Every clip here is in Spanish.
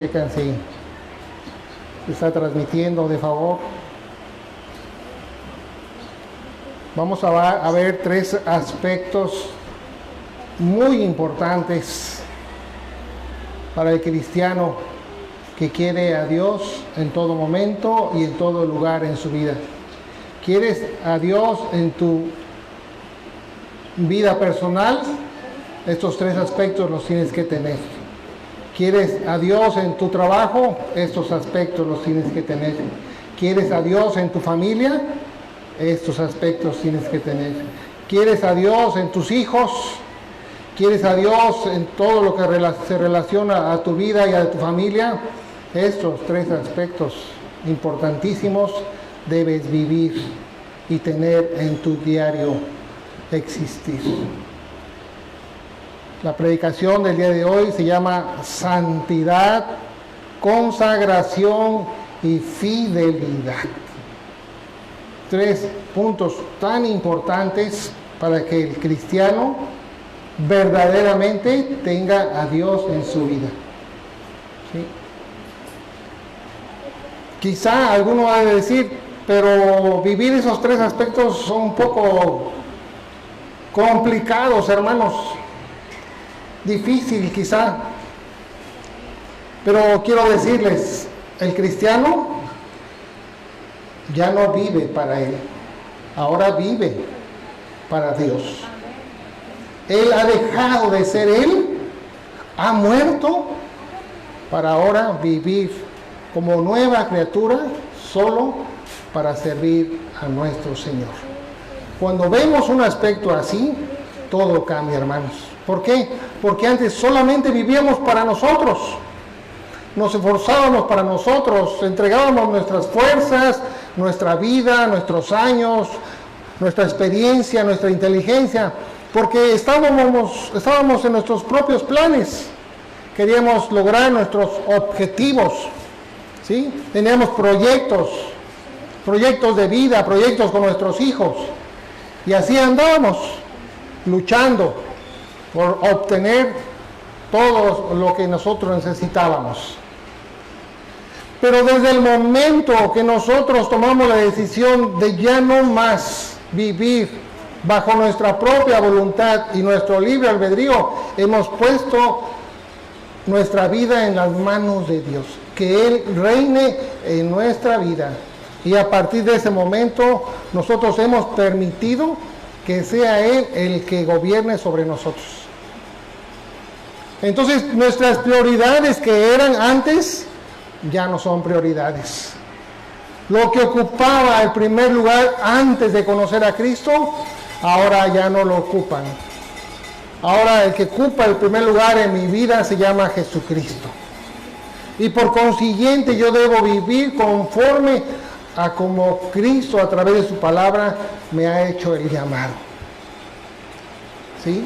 Checan si se está transmitiendo, de favor. Vamos a ver tres aspectos muy importantes para el cristiano que quiere a Dios en todo momento y en todo lugar en su vida. ¿Quieres a Dios en tu vida personal? Estos tres aspectos los tienes que tener. ¿Quieres a Dios en tu trabajo? Estos aspectos los tienes que tener. ¿Quieres a Dios en tu familia? Estos aspectos tienes que tener. ¿Quieres a Dios en tus hijos? ¿Quieres a Dios en todo lo que se relaciona a tu vida y a tu familia? Estos tres aspectos importantísimos debes vivir y tener en tu diario existir. La predicación del día de hoy se llama Santidad, Consagración y Fidelidad. Tres puntos tan importantes para que el cristiano verdaderamente tenga a Dios en su vida. ¿Sí? Quizá alguno va a decir, pero vivir esos tres aspectos son un poco complicados, hermanos. Difícil quizá, pero quiero decirles, el cristiano ya no vive para él, ahora vive para Dios. Él ha dejado de ser él, ha muerto para ahora vivir como nueva criatura solo para servir a nuestro Señor. Cuando vemos un aspecto así, todo cambia, hermanos. ¿Por qué? Porque antes solamente vivíamos para nosotros. Nos esforzábamos para nosotros, entregábamos nuestras fuerzas, nuestra vida, nuestros años, nuestra experiencia, nuestra inteligencia, porque estábamos en nuestros propios planes. Queríamos lograr nuestros objetivos, ¿sí? Teníamos proyectos de vida, proyectos con nuestros hijos. Y así andábamos, luchando por obtener todo lo que nosotros necesitábamos. Pero desde el momento que nosotros tomamos la decisión de ya no más vivir bajo nuestra propia voluntad y nuestro libre albedrío, hemos puesto nuestra vida en las manos de Dios, que Él reine en nuestra vida. Y a partir de ese momento nosotros hemos permitido que sea Él el que gobierne sobre nosotros. Entonces nuestras prioridades que eran antes ya no son prioridades. Lo que ocupaba el primer lugar antes de conocer a Cristo, ahora ya no lo ocupan. Ahora el que ocupa el primer lugar en mi vida se llama Jesucristo. Y por consiguiente yo debo vivir conforme a como Cristo a través de su palabra me ha hecho el llamado. ¿Sí?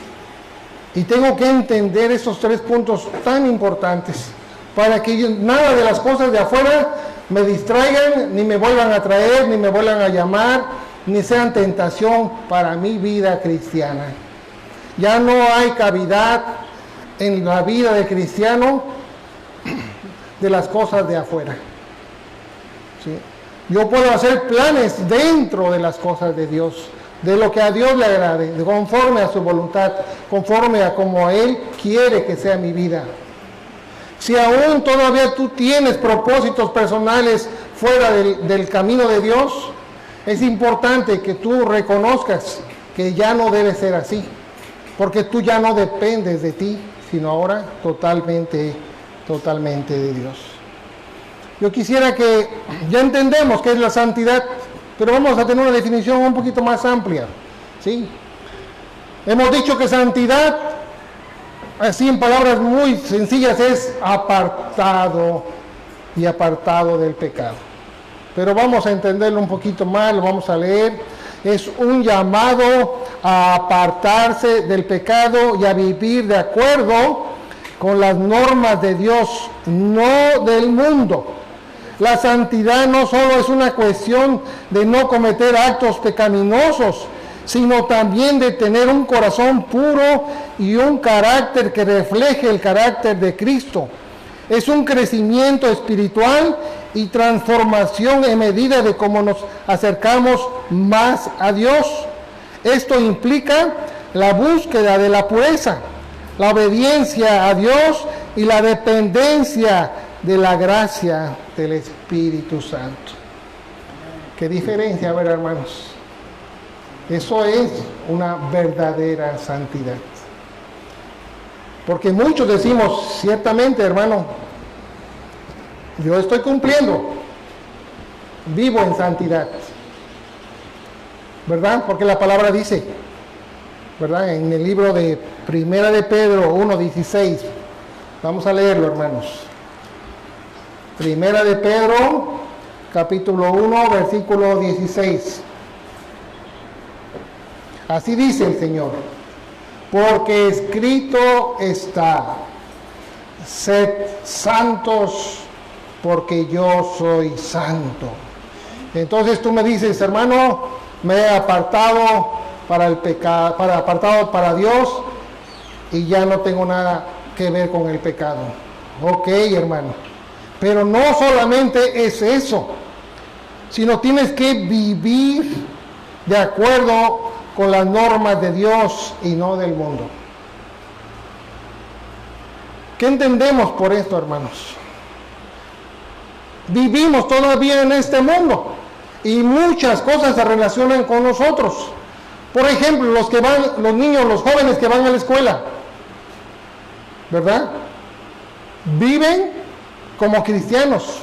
Y tengo que entender esos tres puntos tan importantes para que nada de las cosas de afuera me distraigan, ni me vuelvan a traer, ni me vuelvan a llamar, ni sean tentación para mi vida cristiana. Ya no hay cavidad en la vida del cristiano de las cosas de afuera. ¿Sí? Yo puedo hacer planes dentro de las cosas de Dios, de lo que a Dios le agrade, conforme a su voluntad, conforme a como Él quiere que sea mi vida. Si aún todavía tú tienes propósitos personales fuera del camino de Dios, es importante que tú reconozcas que ya no debe ser así, porque tú ya no dependes de ti, sino ahora totalmente de Dios. Yo quisiera que ya entendemos qué es la santidad, pero vamos a tener una definición un poquito más amplia, ¿sí? Hemos dicho que santidad, así en palabras muy sencillas, es apartado del pecado. Pero vamos a entenderlo un poquito más, lo vamos a leer. Es un llamado a apartarse del pecado y a vivir de acuerdo con las normas de Dios, no del mundo. La santidad no solo es una cuestión de no cometer actos pecaminosos, sino también de tener un corazón puro y un carácter que refleje el carácter de Cristo. Es un crecimiento espiritual y transformación en medida de cómo nos acercamos más a Dios. Esto implica la búsqueda de la pureza, la obediencia a Dios y la dependencia de la gracia del Espíritu Santo. ¿Qué diferencia, a ver, hermanos? Eso es una verdadera santidad. Porque muchos decimos, ciertamente, hermano, yo estoy cumpliendo, vivo en santidad, ¿verdad? Porque la palabra dice, ¿verdad? En el libro de Primera de Pedro 1:16, vamos a leerlo, hermanos. Primera de Pedro, capítulo 1, versículo 16. Así dice el Señor: porque escrito está, sed santos, porque yo soy santo. Entonces tú me dices, hermano, me he apartado para el pecado, apartado para Dios, y ya no tengo nada que ver con el pecado. Ok, hermano, pero no solamente es eso, sino tienes que vivir de acuerdo con las normas de Dios y no del mundo. ¿Qué entendemos por esto, hermanos? Vivimos todavía en este mundo y muchas cosas se relacionan con nosotros. Por ejemplo, los niños, los jóvenes que van a la escuela, ¿verdad? Viven como cristianos,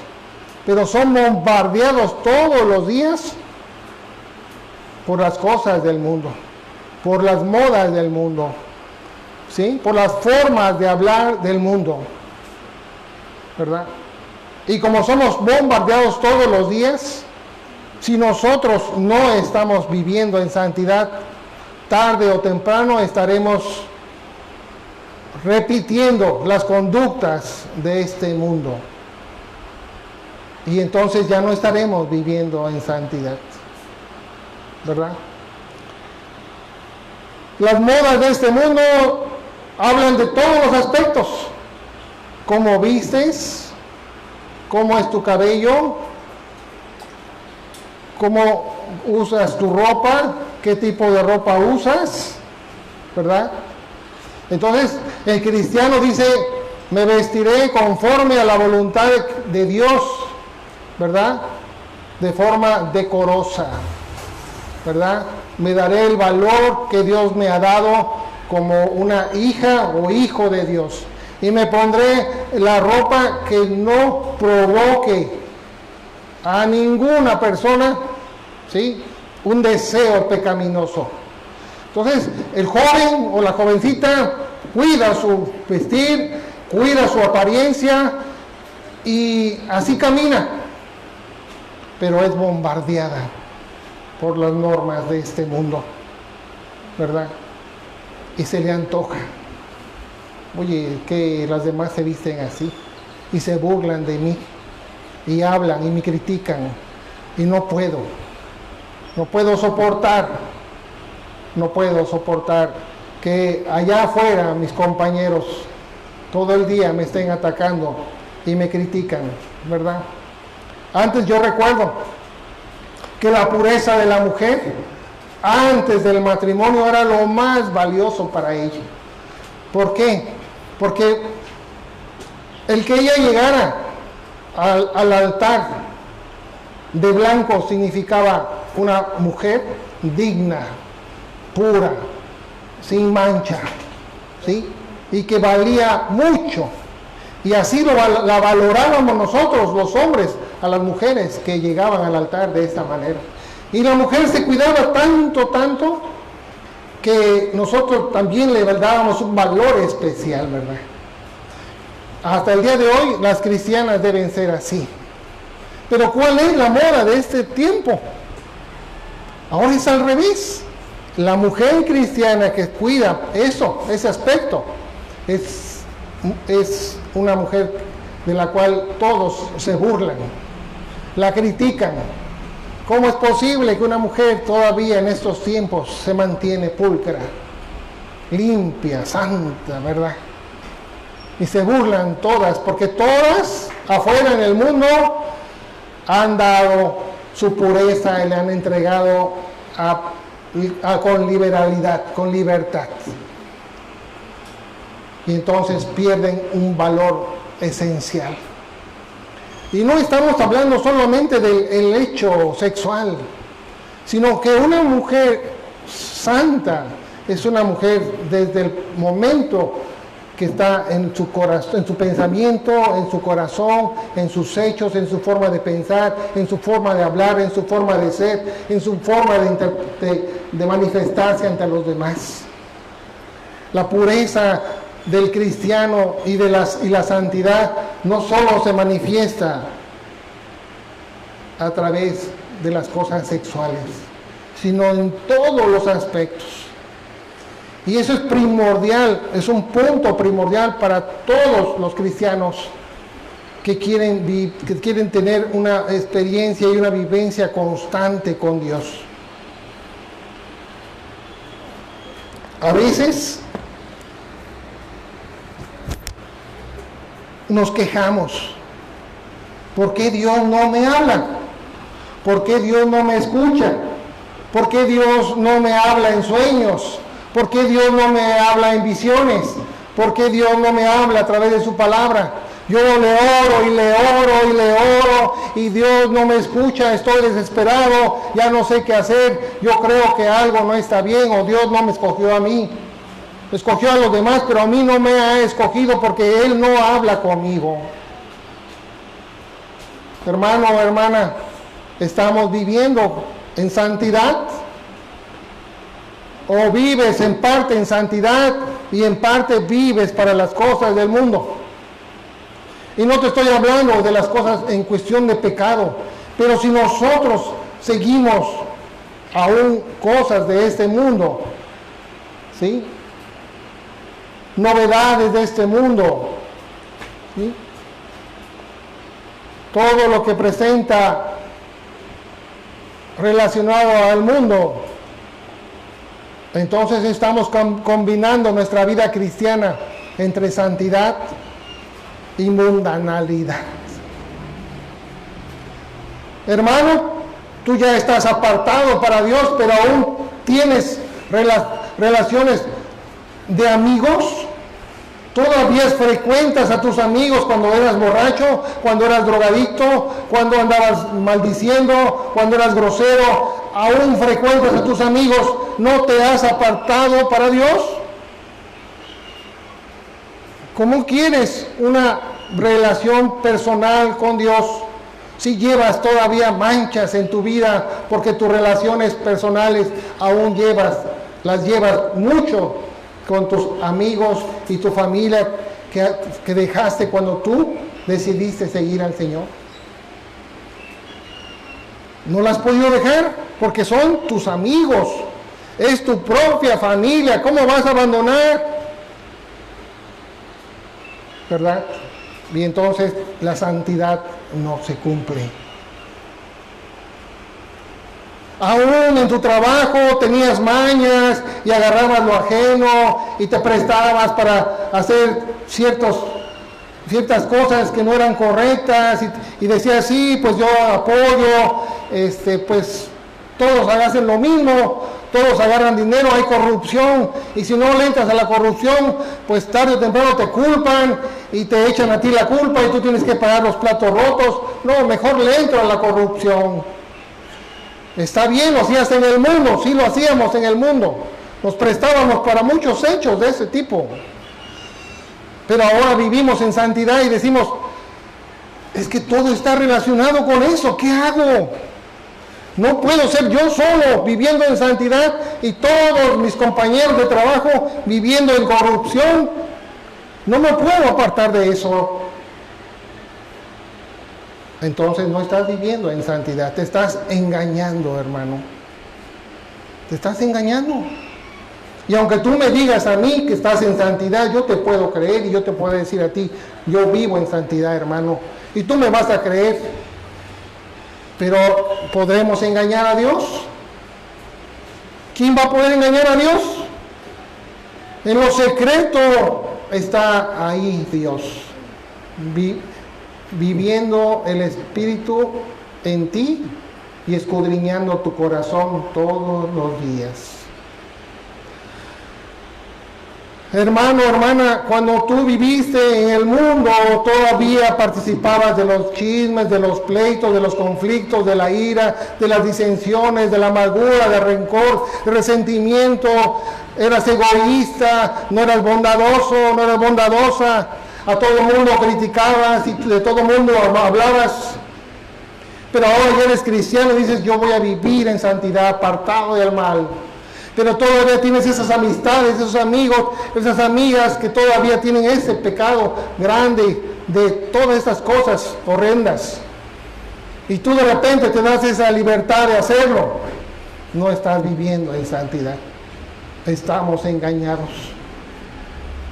pero son bombardeados todos los días por las cosas del mundo, por las modas del mundo, ¿sí? Por las formas de hablar del mundo, ¿verdad? Y como somos bombardeados todos los días, si nosotros no estamos viviendo en santidad, tarde o temprano estaremos repitiendo las conductas de este mundo. Y entonces ya no estaremos viviendo en santidad, ¿verdad? Las modas de este mundo hablan de todos los aspectos: cómo vistes, cómo es tu cabello, cómo usas tu ropa, qué tipo de ropa usas, ¿verdad? Entonces el cristiano dice, me vestiré conforme a la voluntad de Dios, ¿verdad? De forma decorosa, ¿verdad? Me daré el valor que Dios me ha dado como una hija o hijo de Dios. Y me pondré la ropa que no provoque a ninguna persona, ¿sí?, un deseo pecaminoso. Entonces, el joven o la jovencita cuida su vestir, cuida su apariencia y así camina, pero es bombardeada por las normas de este mundo, ¿verdad? Y se le antoja. Oye, que las demás se visten así y se burlan de mí y hablan y me critican y no puedo soportar que allá afuera mis compañeros todo el día me estén atacando y me critican, ¿verdad? Antes yo recuerdo que la pureza de la mujer antes del matrimonio era lo más valioso para ella. ¿Por qué? Porque el que ella llegara al altar de blanco significaba una mujer digna, pura, sin mancha, ¿sí? Y que valía mucho. Y así la valorábamos nosotros, los hombres, a las mujeres que llegaban al altar de esta manera. Y la mujer se cuidaba tanto, que nosotros también le dábamos un valor especial, ¿verdad? Hasta el día de hoy las cristianas deben ser así. Pero ¿cuál es la moda de este tiempo? Ahora es al revés. La mujer cristiana que cuida ese aspecto, es una mujer de la cual todos se burlan, la critican. ¿Cómo es posible que una mujer todavía en estos tiempos se mantiene pulcra, limpia, santa, ¿verdad? y se burlan todas, porque todas afuera en el mundo han dado su pureza y le han entregado con liberalidad, con libertad. Y entonces pierden un valor esencial. Y no estamos hablando solamente del hecho sexual, sino que una mujer santa es una mujer desde el momento que está en su corazón, en su pensamiento, en su corazón, en sus hechos, en su forma de pensar, en su forma de hablar, en su forma de ser, en su forma de manifestarse ante los demás. La pureza del cristiano y la santidad no solo se manifiesta a través de las cosas sexuales, sino en todos los aspectos. Y eso es primordial, es un punto primordial para todos los cristianos que quieren tener una experiencia y una vivencia constante con Dios. A veces nos quejamos. ¿Por qué Dios no me habla? ¿Por qué Dios no me escucha? ¿Por qué Dios no me habla en sueños? ¿Por qué Dios no me habla en visiones? ¿Por qué Dios no me habla a través de su palabra? Yo le oro y le oro y le oro y Dios no me escucha, estoy desesperado, ya no sé qué hacer, yo creo que algo no está bien o Dios no me escogió a mí. Escogió a los demás, pero a mí no me ha escogido porque Él no habla conmigo. Hermano o hermana, ¿estamos viviendo en santidad? ¿O vives en parte en santidad y en parte vives para las cosas del mundo? Y no te estoy hablando de las cosas en cuestión de pecado, pero si nosotros seguimos aún cosas de este mundo, ¿sí? Novedades de este mundo, ¿sí? Todo lo que presenta relacionado al mundo, entonces estamos combinando nuestra vida cristiana entre santidad y mundanalidad. Hermano, tú ya estás apartado para Dios, pero aún tienes relaciones de amigos. Todavía frecuentas a tus amigos cuando eras borracho, cuando eras drogadicto, cuando andabas maldiciendo, cuando eras grosero. Aún frecuentas a tus amigos. ¿No te has apartado para Dios? ¿Cómo quieres una relación personal con Dios si llevas todavía manchas en tu vida porque tus relaciones personales aún las llevas mucho con tus amigos y tu familia que dejaste cuando tú decidiste seguir al Señor? No las has podido dejar porque son tus amigos, es tu propia familia. ¿Cómo vas a abandonar? ¿Verdad? Y entonces la santidad no se cumple. Aún en tu trabajo tenías mañas y agarrabas lo ajeno y te prestabas para hacer ciertas cosas que no eran correctas y decías, sí, pues yo apoyo, pues todos hacen lo mismo, todos agarran dinero, hay corrupción, y si no le entras a la corrupción, pues tarde o temprano te culpan y te echan a ti la culpa y tú tienes que pagar los platos rotos. No, mejor le entro a la corrupción. Está bien, lo hacías en el mundo, sí lo hacíamos en el mundo, nos prestábamos para muchos hechos de ese tipo, pero ahora vivimos en santidad y decimos, es que todo está relacionado con eso, ¿qué hago? No puedo ser yo solo viviendo en santidad y todos mis compañeros de trabajo viviendo en corrupción. No me puedo apartar de eso. Entonces no estás viviendo en santidad, te estás engañando, hermano. Te estás engañando. Y aunque tú me digas a mí que estás en santidad, yo te puedo creer y yo te puedo decir a ti, yo vivo en santidad, hermano. Y tú me vas a creer. Pero ¿podremos engañar a Dios? ¿Quién va a poder engañar a Dios? En lo secreto está ahí Dios, viviendo el Espíritu en ti y escudriñando tu corazón todos los días. Hermano, hermana, cuando tú viviste en el mundo, todavía participabas de los chismes, de los pleitos, de los conflictos, de la ira, de las disensiones, de la amargura, del rencor, del resentimiento. Eras egoísta, no eras bondadoso, no eras bondadosa. A todo el mundo criticabas y de todo el mundo hablabas. Pero ahora ya eres cristiano y dices, yo voy a vivir en santidad, apartado del mal. Pero todavía tienes esas amistades, esos amigos, esas amigas que todavía tienen ese pecado grande de todas estas cosas horrendas. Y tú de repente te das esa libertad de hacerlo. No estás viviendo en santidad. Estamos engañados.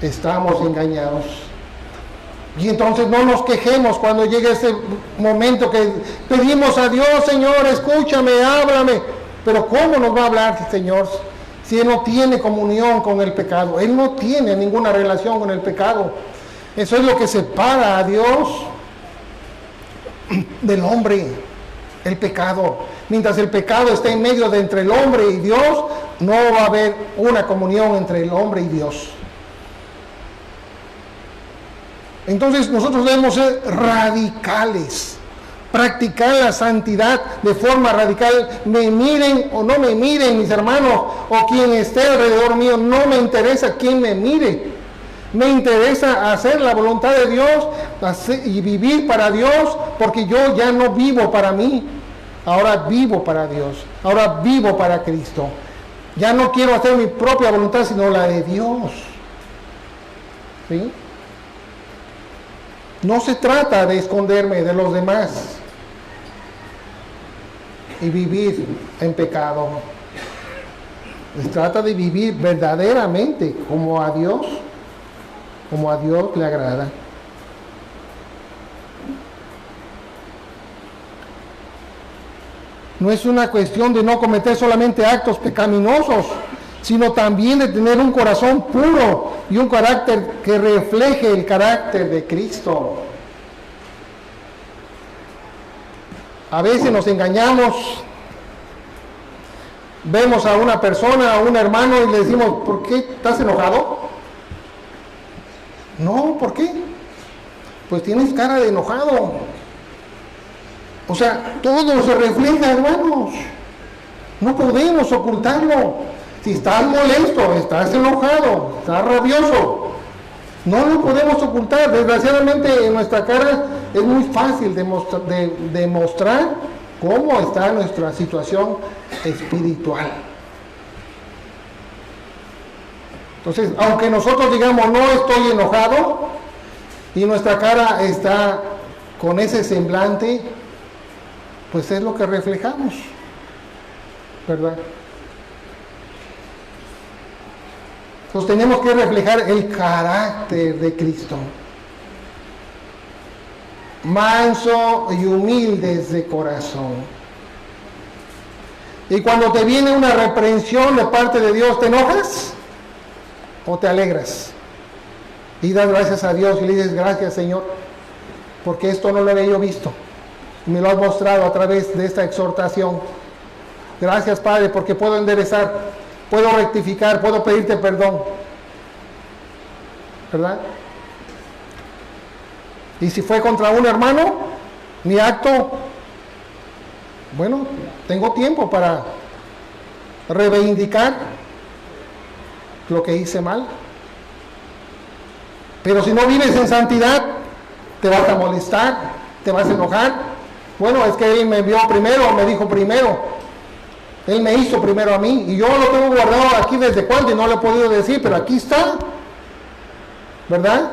Estamos engañados. Y entonces no nos quejemos cuando llegue ese momento que pedimos a Dios, Señor, escúchame, háblame. Pero ¿cómo nos va a hablar, Señor, si Él no tiene comunión con el pecado? Él no tiene ninguna relación con el pecado. Eso es lo que separa a Dios del hombre, el pecado. Mientras el pecado esté en medio de entre el hombre y Dios, no va a haber una comunión entre el hombre y Dios. Entonces nosotros debemos ser radicales. Practicar la santidad de forma radical. Me miren o no me miren mis hermanos, o quien esté alrededor mío, no me interesa quién me mire. Me interesa hacer la voluntad de Dios y vivir para Dios, porque yo ya no vivo para mí. Ahora vivo para Dios. Ahora vivo para Cristo. Ya no quiero hacer mi propia voluntad, sino la de Dios. ¿Sí? No se trata de esconderme de los demás y vivir en pecado. Se trata de vivir verdaderamente como a Dios le agrada. No es una cuestión de no cometer solamente actos pecaminosos, sino también de tener un corazón puro y un carácter que refleje el carácter de Cristo. A veces nos engañamos, vemos a una persona, a un hermano y le decimos, ¿por qué estás enojado? No, ¿por qué? Pues tienes cara de enojado. O sea, todo se refleja, hermanos. No podemos ocultarlo. Si estás molesto, estás enojado, estás rabioso, no lo podemos ocultar. Desgraciadamente en nuestra cara es muy fácil demostrar cómo está nuestra situación espiritual. Entonces, aunque nosotros digamos no estoy enojado y nuestra cara está con ese semblante, pues es lo que reflejamos, ¿verdad? Entonces tenemos que reflejar el carácter de Cristo. Manso y humildes de corazón. Y cuando te viene una reprensión de parte de Dios, ¿te enojas o te alegras? Y das gracias a Dios y le dices, gracias Señor, porque esto no lo había yo visto. Y me lo has mostrado a través de esta exhortación. Gracias Padre, porque puedo enderezar, puedo rectificar, puedo pedirte perdón. ¿Verdad? Y si fue contra un hermano, mi acto, bueno, tengo tiempo para reivindicar lo que hice mal. Pero si no vives en santidad, te vas a molestar, te vas a enojar. Bueno, es que Él me vio primero, me dijo primero. Él me hizo primero a mí. Y yo lo tengo guardado aquí desde cuándo y no lo he podido decir, pero aquí está. ¿Verdad?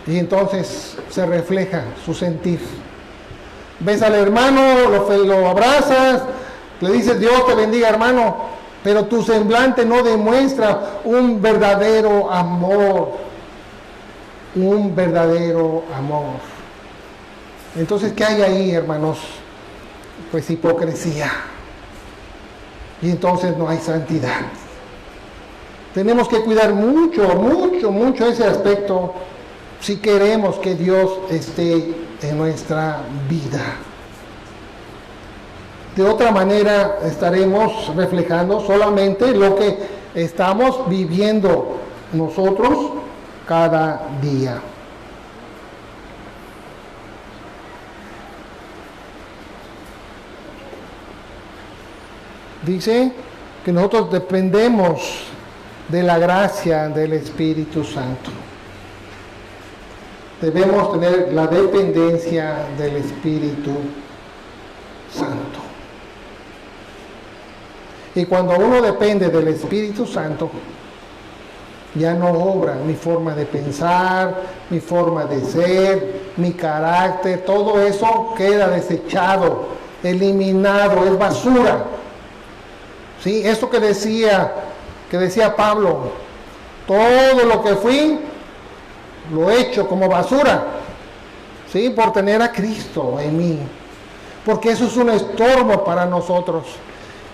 Y entonces se refleja su sentir. Ves al hermano, lo abrazas, le dices Dios te bendiga hermano, pero tu semblante no demuestra un verdadero amor. Un verdadero amor. Entonces, ¿qué hay ahí, hermanos? Pues hipocresía. Y entonces no hay santidad. Tenemos que cuidar mucho, mucho, mucho ese aspecto si queremos que Dios esté en nuestra vida. De otra manera estaremos reflejando solamente lo que estamos viviendo nosotros cada día. Dice que nosotros dependemos de la gracia del Espíritu Santo. Debemos tener la dependencia del Espíritu Santo. Y cuando uno depende del Espíritu Santo, ya no obra mi forma de pensar, mi forma de ser, mi carácter, todo eso queda desechado, eliminado, es basura. ¿Sí? Esto que decía Pablo, todo lo que fui, lo he hecho como basura, ¿sí? Por tener a Cristo en mí, porque eso es un estorbo para nosotros.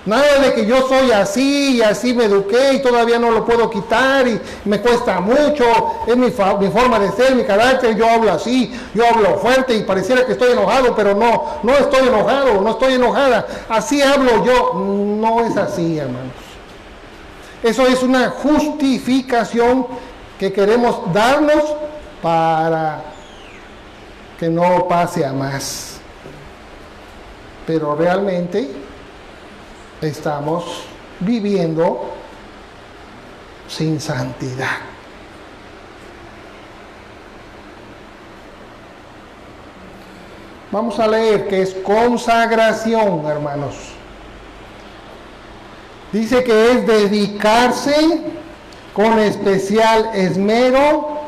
Nada de que yo soy así y así me eduqué y todavía no lo puedo quitar y me cuesta mucho, es mi forma de ser, mi carácter, yo hablo así, yo hablo fuerte y pareciera que estoy enojado, pero no estoy enojado, no estoy enojada, así hablo yo. No es así, hermanos. Eso es una justificación que queremos darnos para que no pase a más. Pero realmente estamos viviendo sin santidad. Vamos a leer que es consagración, hermanos. Dice que es dedicarse con especial esmero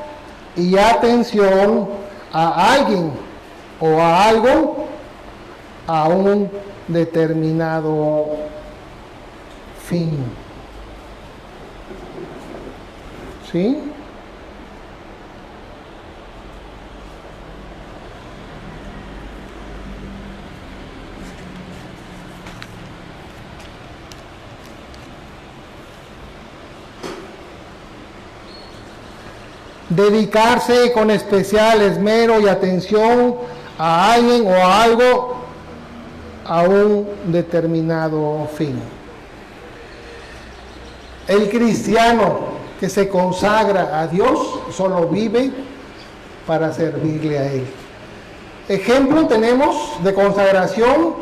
y atención a alguien o a algo, a un determinado fin. ¿Sí? Dedicarse con especial esmero y atención a alguien o a algo, a un determinado fin. El cristiano que se consagra a Dios solo vive para servirle a Él. Ejemplo tenemos de consagración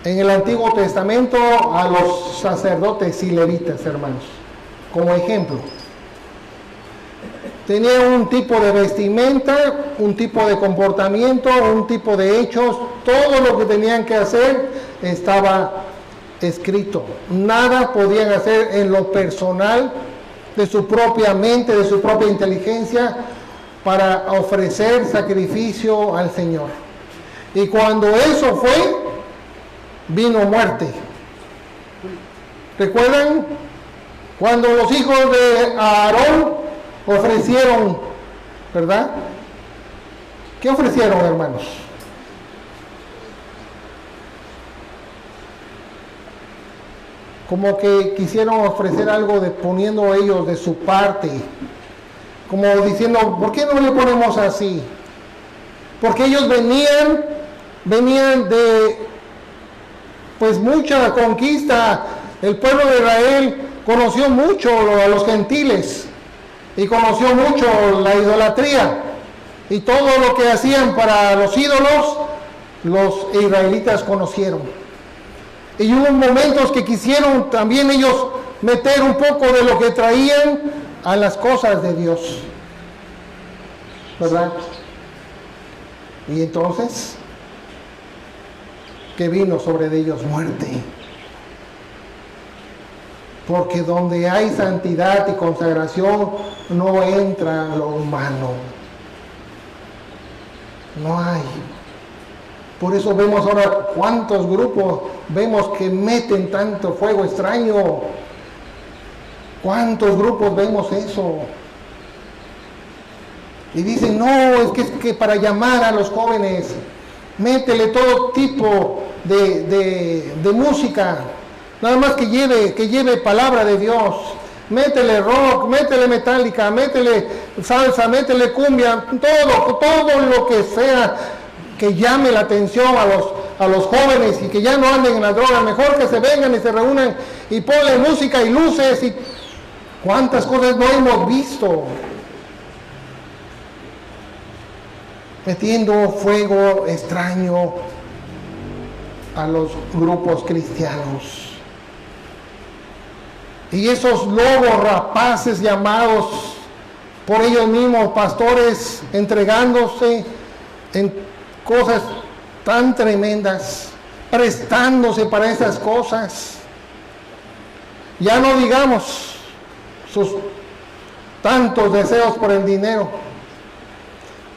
en el Antiguo Testamento a los sacerdotes y levitas, hermanos. Como ejemplo, tenían un tipo de vestimenta, un tipo de comportamiento, un tipo de hechos, todo lo que tenían que hacer estaba escrito. Nada podían hacer en lo personal, de su propia mente, de su propia inteligencia, para ofrecer sacrificio al Señor. Y cuando eso fue, vino muerte. ¿Recuerdan? Cuando los hijos de Aarón ofrecieron, ¿verdad? ¿Qué ofrecieron, hermanos? Como que quisieron ofrecer algo poniendo ellos de su parte, como diciendo, ¿por qué no le ponemos así? Porque ellos venían de pues mucha conquista. El pueblo de Israel conoció mucho a los gentiles y conoció mucho la idolatría y todo lo que hacían para los ídolos, los israelitas conocieron. Y hubo momentos que quisieron también ellos meter un poco de lo que traían a las cosas de Dios, ¿verdad? Y entonces, que vino sobre ellos muerte. Porque donde hay santidad y consagración no entra lo humano. No hay. Por eso vemos ahora cuántos grupos vemos que meten tanto fuego extraño. ¿Cuántos grupos vemos eso? Y dicen, no, es que para llamar a los jóvenes, métele todo tipo de música. Nada más que lleve palabra de Dios. métele rock, métele metálica, métele salsa, métele cumbia, todo lo que sea que llame la atención a los jóvenes y que ya no anden en la droga. Mejor que se vengan y se reúnan y ponle música y luces y cuántas cosas no hemos visto. Metiendo fuego extraño a los grupos cristianos. Y esos lobos rapaces llamados por ellos mismos pastores, entregándose en cosas tan tremendas, prestándose para esas cosas. Ya no digamos sus tantos deseos por el dinero.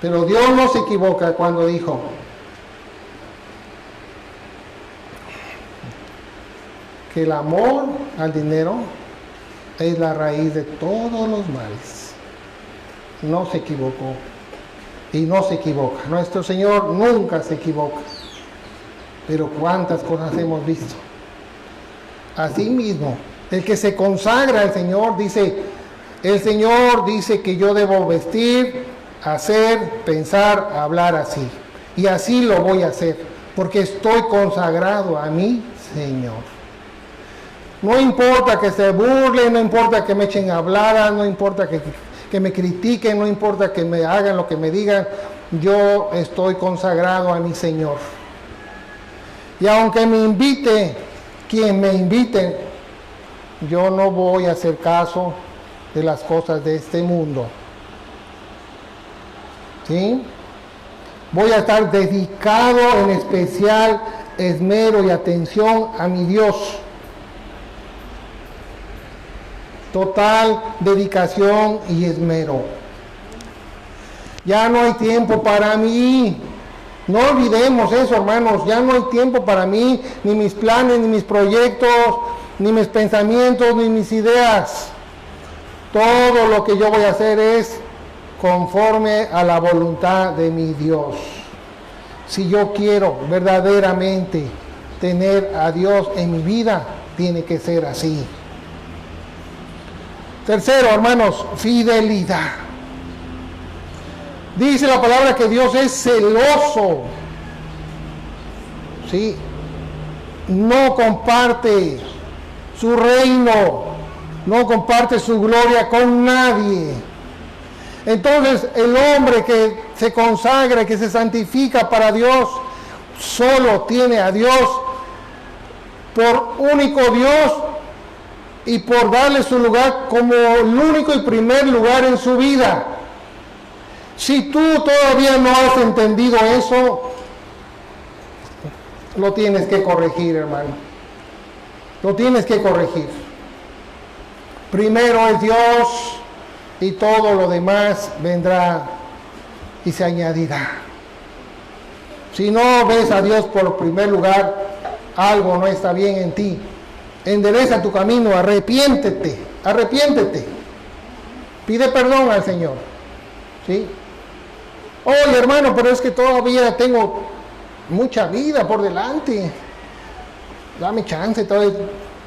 Pero Dios no se equivoca cuando dijo que el amor al dinero es la raíz de todos los males. No se equivocó y no se equivoca. Nuestro Señor nunca se equivoca. Pero cuántas cosas hemos visto. Asimismo, el que se consagra al Señor el Señor dice que yo debo vestir, hacer, pensar, hablar así. Y así lo voy a hacer, porque estoy consagrado a mi Señor. No importa que se burlen, no importa que me echen a hablar, no importa que me critiquen, no importa que me hagan lo que me digan, yo estoy consagrado a mi Señor. Y aunque me invite quien me invite, yo no voy a hacer caso de las cosas de este mundo. ¿Sí? Voy a estar dedicado en especial esmero y atención a mi Dios. Total dedicación y esmero. Ya no hay tiempo para mí. No olvidemos eso, hermanos. Ya no hay tiempo para mí, ni mis planes, ni mis proyectos, ni mis pensamientos, ni mis ideas. Todo lo que yo voy a hacer es conforme a la voluntad de mi Dios. Si yo quiero verdaderamente tener a Dios en mi vida, tiene que ser así. Tercero, hermanos, fidelidad. Dice la palabra que Dios es celoso. ¿Sí? No comparte su reino, no comparte su gloria con nadie. Entonces, el hombre que se consagra, que se santifica para Dios, solo tiene a Dios por único Dios y por darle su lugar como el único y primer lugar en su vida. Si tú todavía no has entendido eso, lo tienes que corregir, hermano. Lo tienes que corregir. Primero es Dios y todo lo demás vendrá y se añadirá. Si no ves a Dios por primer lugar, algo no está bien en ti. Endereza tu camino, arrepiéntete. Pide perdón al Señor. ¿Sí? Oye, hermano, pero es que todavía tengo mucha vida por delante. Dame chance, todavía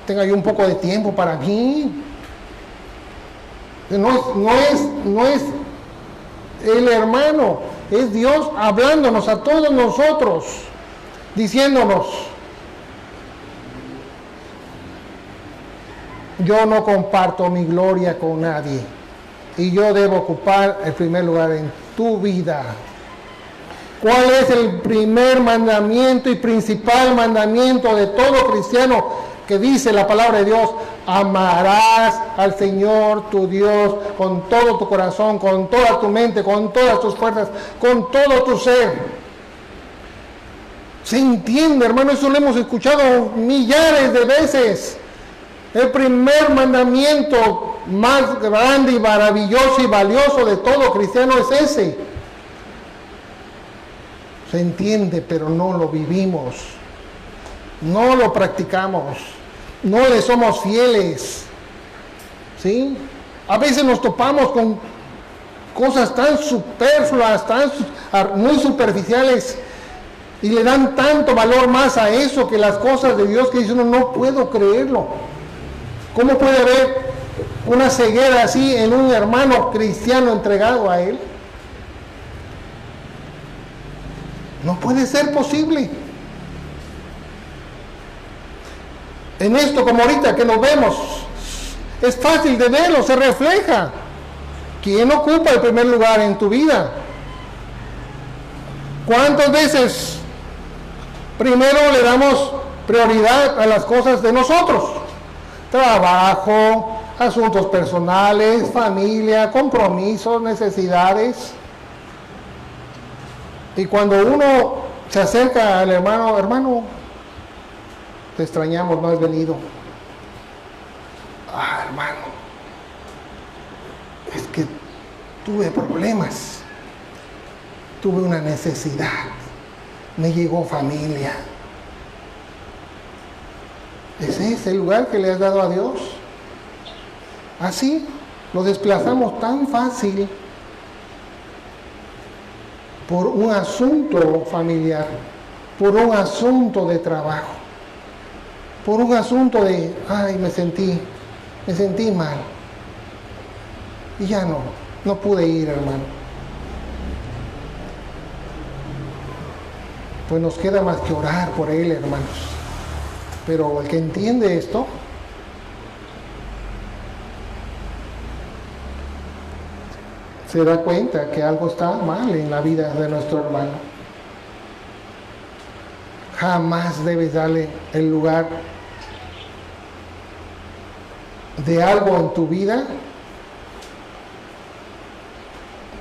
tengo yo un poco de tiempo para mí. No es el hermano, es Dios hablándonos a todos nosotros, diciéndonos: yo no comparto mi gloria con nadie y yo debo ocupar el primer lugar en tu vida. ¿Cuál es el primer mandamiento y principal mandamiento de todo cristiano que dice la palabra de Dios? Amarás al Señor tu Dios con todo tu corazón, con toda tu mente, con todas tus fuerzas, con todo tu ser. ¿Se entiende, hermano? Eso lo hemos escuchado millares de veces. El primer mandamiento más grande y maravilloso y valioso de todo cristiano es ese. Se entiende, pero no lo vivimos. No lo practicamos. No le somos fieles. ¿Sí? A veces nos topamos con cosas tan superfluas, muy superficiales, y le dan tanto valor más a eso que las cosas de Dios, que dice uno: no puedo creerlo. ¿Cómo puede haber una ceguera así en un hermano cristiano entregado a Él? No puede ser posible. En esto, como ahorita que nos vemos, es fácil de verlo, se refleja. ¿Quién ocupa el primer lugar en tu vida? ¿Cuántas veces primero le damos prioridad a las cosas de nosotros? Trabajo, asuntos personales, familia, compromisos, necesidades. Y cuando uno se acerca al hermano, hermano, te extrañamos, no has venido. Ah, hermano, es que tuve problemas, tuve una necesidad, me llegó familia. ¿Ese es el lugar que le has dado a Dios? Así lo desplazamos tan fácil por un asunto familiar, por un asunto de trabajo, por un asunto de, ay, me sentí mal. Y ya no pude ir, hermano. Pues nos queda más que orar por él, hermanos. Pero el que entiende esto, se da cuenta que algo está mal en la vida de nuestro hermano. Jamás debes darle el lugar de algo en tu vida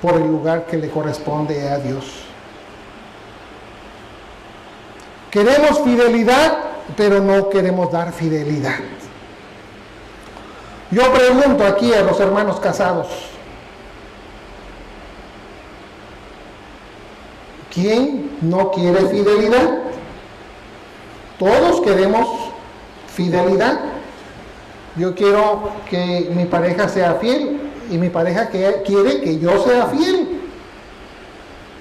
por el lugar que le corresponde a Dios. Queremos fidelidad, pero no queremos dar fidelidad. Yo pregunto aquí a los hermanos casados, ¿quién no quiere fidelidad? Todos queremos fidelidad. Yo quiero que mi pareja sea fiel y mi pareja quiere que yo sea fiel,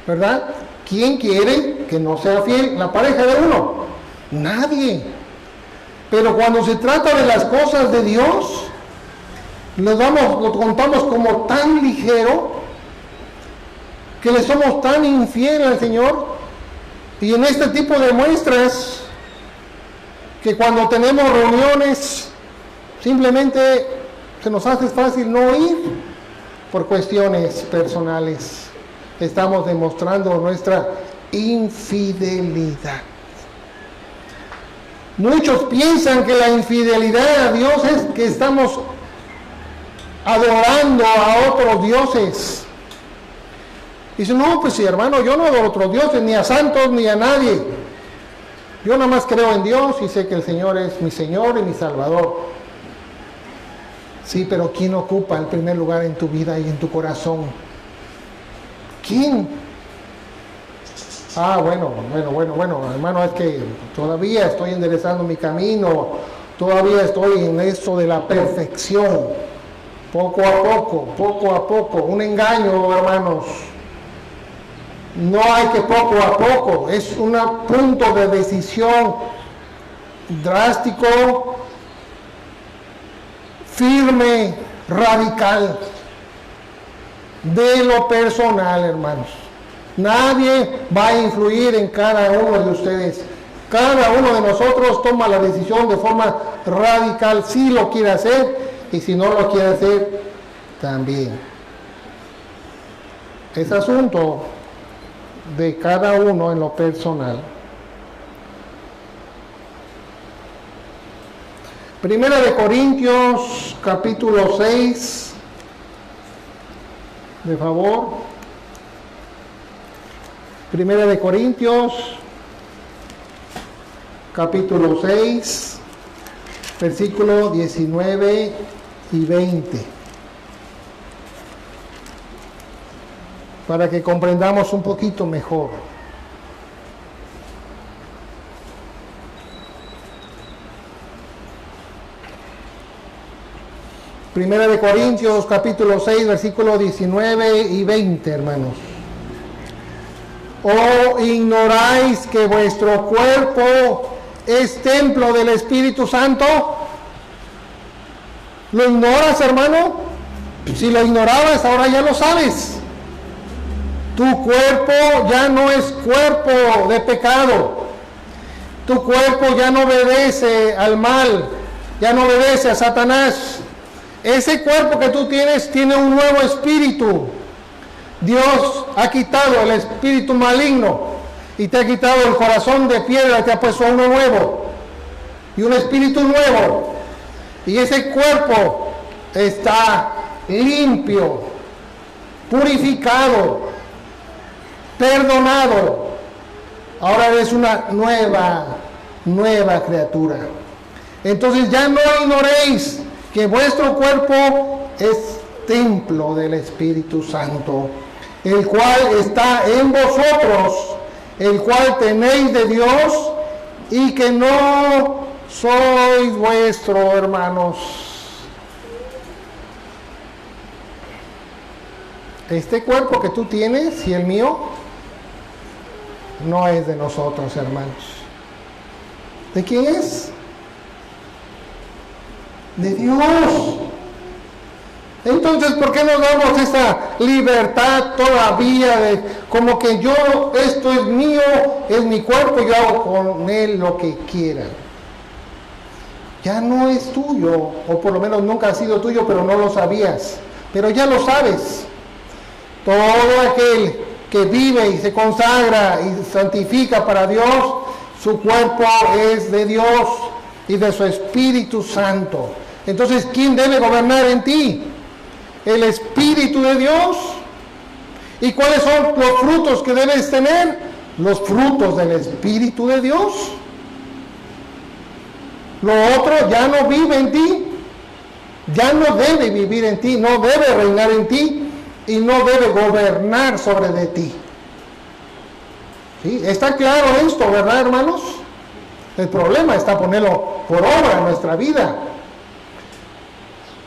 ¿verdad? ¿Quién quiere que no sea fiel? La pareja de uno. Nadie. Pero cuando se trata de las cosas de Dios, lo contamos como tan ligero, que le somos tan infiel al Señor. Y en este tipo de muestras, que cuando tenemos reuniones, simplemente se nos hace fácil no ir por cuestiones personales. Estamos demostrando nuestra infidelidad. Muchos piensan que la infidelidad a Dios es que estamos adorando a otros dioses. Dice, no, pues sí, hermano, yo no adoro a otros dioses, ni a santos, ni a nadie. Yo nada más creo en Dios y sé que el Señor es mi Señor y mi Salvador. Sí, pero ¿quién ocupa el primer lugar en tu vida y en tu corazón? ¿Quién? Ah, bueno, hermano, es que todavía estoy enderezando mi camino, todavía estoy en eso de la perfección. Poco a poco, un engaño, hermanos. No hay que poco a poco, es un punto de decisión drástico, firme, radical, de lo personal, hermanos. Nadie va a influir en cada uno de ustedes. Cada uno de nosotros toma la decisión de forma radical, si lo quiere hacer, y si no lo quiere hacer, también. Es asunto de cada uno en lo personal. Primera de Corintios, capítulo 6, de favor. Primera de Corintios, capítulo 6, versículo 19 y 20. Para que comprendamos un poquito mejor. Primera de Corintios, capítulo 6, versículo 19 y 20, hermanos. ¿O ignoráis que vuestro cuerpo es templo del Espíritu Santo? ¿Lo ignoras, hermano? Si lo ignorabas, ahora ya lo sabes. Tu cuerpo ya no es cuerpo de pecado. Tu cuerpo ya no obedece al mal, ya no obedece a Satanás. Ese cuerpo que tú tienes tiene un nuevo espíritu. Dios ha quitado el espíritu maligno y te ha quitado el corazón de piedra, te ha puesto uno nuevo y un espíritu nuevo. Y ese cuerpo está limpio, purificado, perdonado. Ahora eres una nueva criatura. Entonces ya no ignoréis que vuestro cuerpo es templo del Espíritu Santo, el cual está en vosotros, el cual tenéis de Dios, y que no sois vuestro, hermanos. Este cuerpo que tú tienes y el mío no es de nosotros, hermanos. ¿De quién es? De Dios. Entonces, ¿por qué nos damos esa libertad todavía de como que yo, esto es mío, es mi cuerpo, yo hago con él lo que quiera? Ya no es tuyo, o por lo menos nunca ha sido tuyo, pero no lo sabías. Pero ya lo sabes. Todo aquel que vive y se consagra y santifica para Dios, su cuerpo es de Dios y de su Espíritu Santo. Entonces, ¿quién debe gobernar en ti? El Espíritu de Dios. ¿Y cuáles son los frutos que debes tener? Los frutos del Espíritu de Dios. Lo otro ya no vive en ti, ya no debe vivir en ti, no debe reinar en ti y no debe gobernar sobre de ti. ¿Sí? Está claro esto, ¿verdad, hermanos? El problema está ponerlo por obra en nuestra vida.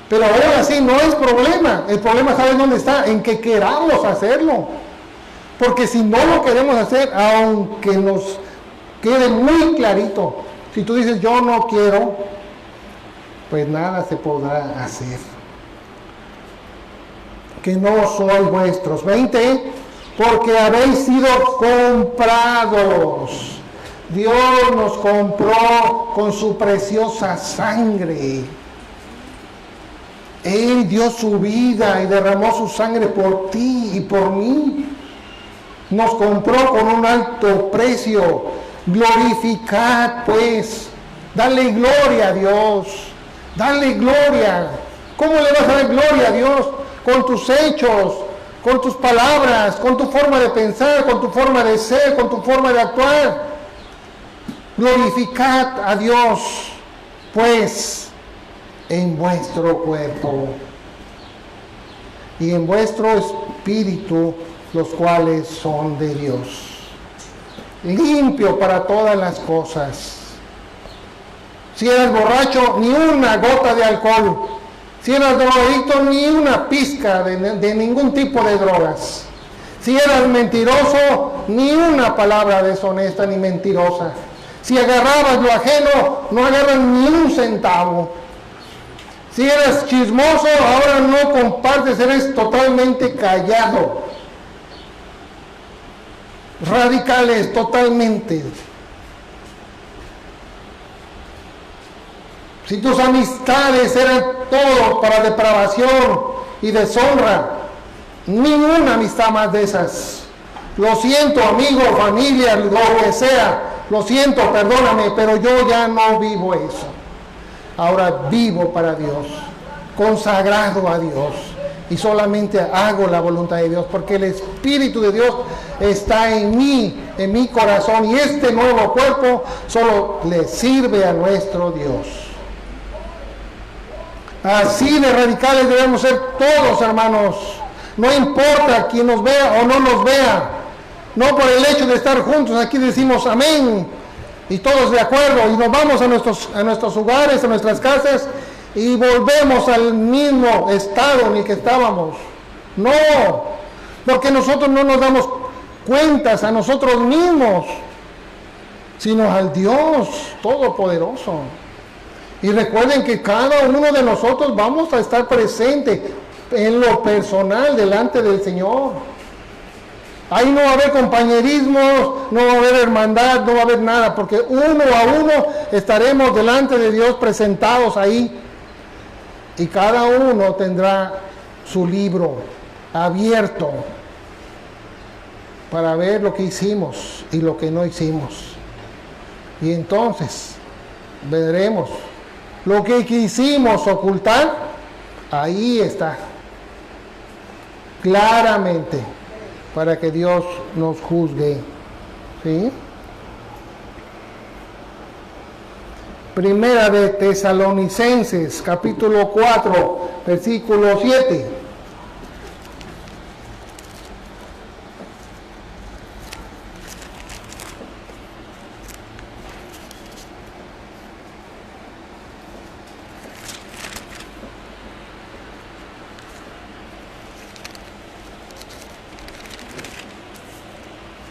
Pero ahora sí, no es problema. El problema, ¿saben dónde está? En que queramos hacerlo. Porque si no lo queremos hacer, aunque nos quede muy clarito, si tú dices yo no quiero, pues nada se podrá hacer. Que no sois vuestros. 20, porque habéis sido comprados. Dios nos compró con su preciosa sangre. Él dio su vida y derramó su sangre por ti y por mí. Nos compró con un alto precio. Glorificad pues. Dale gloria a Dios. Dale gloria. ¿Cómo le vas a dar gloria a Dios? Con tus hechos, con tus palabras, con tu forma de pensar, con tu forma de ser, con tu forma de actuar. Glorificad a Dios, pues, en vuestro cuerpo y en vuestro espíritu, los cuales son de Dios. Limpio para todas las cosas. Si eres borracho, ni una gota de alcohol. Si eras drogadicto, ni una pizca de ningún tipo de drogas. Si eras mentiroso, ni una palabra deshonesta ni mentirosa. Si agarrabas lo ajeno, no agarras ni un centavo. Si eras chismoso, ahora no compartes, eres totalmente callado. Radicales, totalmente. Si tus amistades eran todo para depravación y deshonra, ninguna amistad más de esas. Lo siento, amigo, familia, lo que sea. Lo siento, perdóname, pero yo ya no vivo eso. Ahora vivo para Dios, consagrado a Dios. Y solamente hago la voluntad de Dios, porque el Espíritu de Dios está en mí, en mi corazón. Y este nuevo cuerpo solo le sirve a nuestro Dios. Así de radicales debemos ser todos, hermanos. No importa quién nos vea o no nos vea. No por el hecho de estar juntos, aquí decimos amén. Y todos de acuerdo. Y nos vamos a nuestros hogares, a nuestras casas. Y volvemos al mismo estado en el que estábamos. No. Porque nosotros no nos damos cuentas a nosotros mismos, sino al Dios Todopoderoso. Y recuerden que cada uno de nosotros vamos a estar presente en lo personal delante del Señor. Ahí no va a haber compañerismos, no va a haber hermandad, no va a haber nada, porque uno a uno estaremos delante de Dios presentados ahí. Y cada uno tendrá su libro abierto para ver lo que hicimos y lo que no hicimos. Y entonces veremos lo que quisimos ocultar, ahí está, claramente, para que Dios nos juzgue. ¿Sí? Primera de Tesalonicenses, capítulo 4, versículo 7.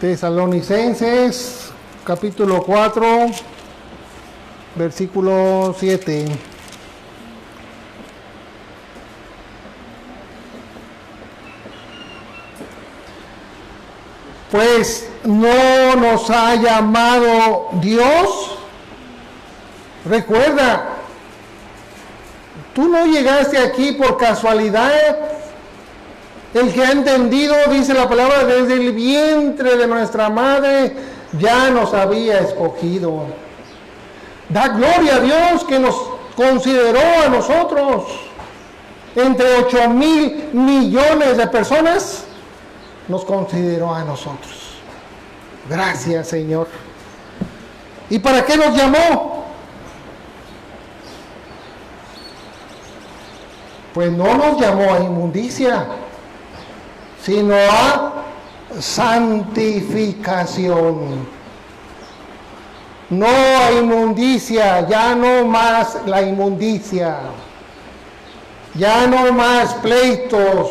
Tesalonicenses, capítulo 4, versículo 7. Pues no nos ha llamado Dios. Recuerda, tú no llegaste aquí por casualidad. El que ha entendido, dice la palabra, desde el vientre de nuestra madre ya nos había escogido. Da gloria a Dios que nos consideró a nosotros. Entre 8,000 millones de personas nos consideró a nosotros. Gracias, Señor. ¿Y para qué nos llamó? Pues no nos llamó a inmundicia, sino a santificación. No a inmundicia, ya no más la inmundicia, ya no más pleitos,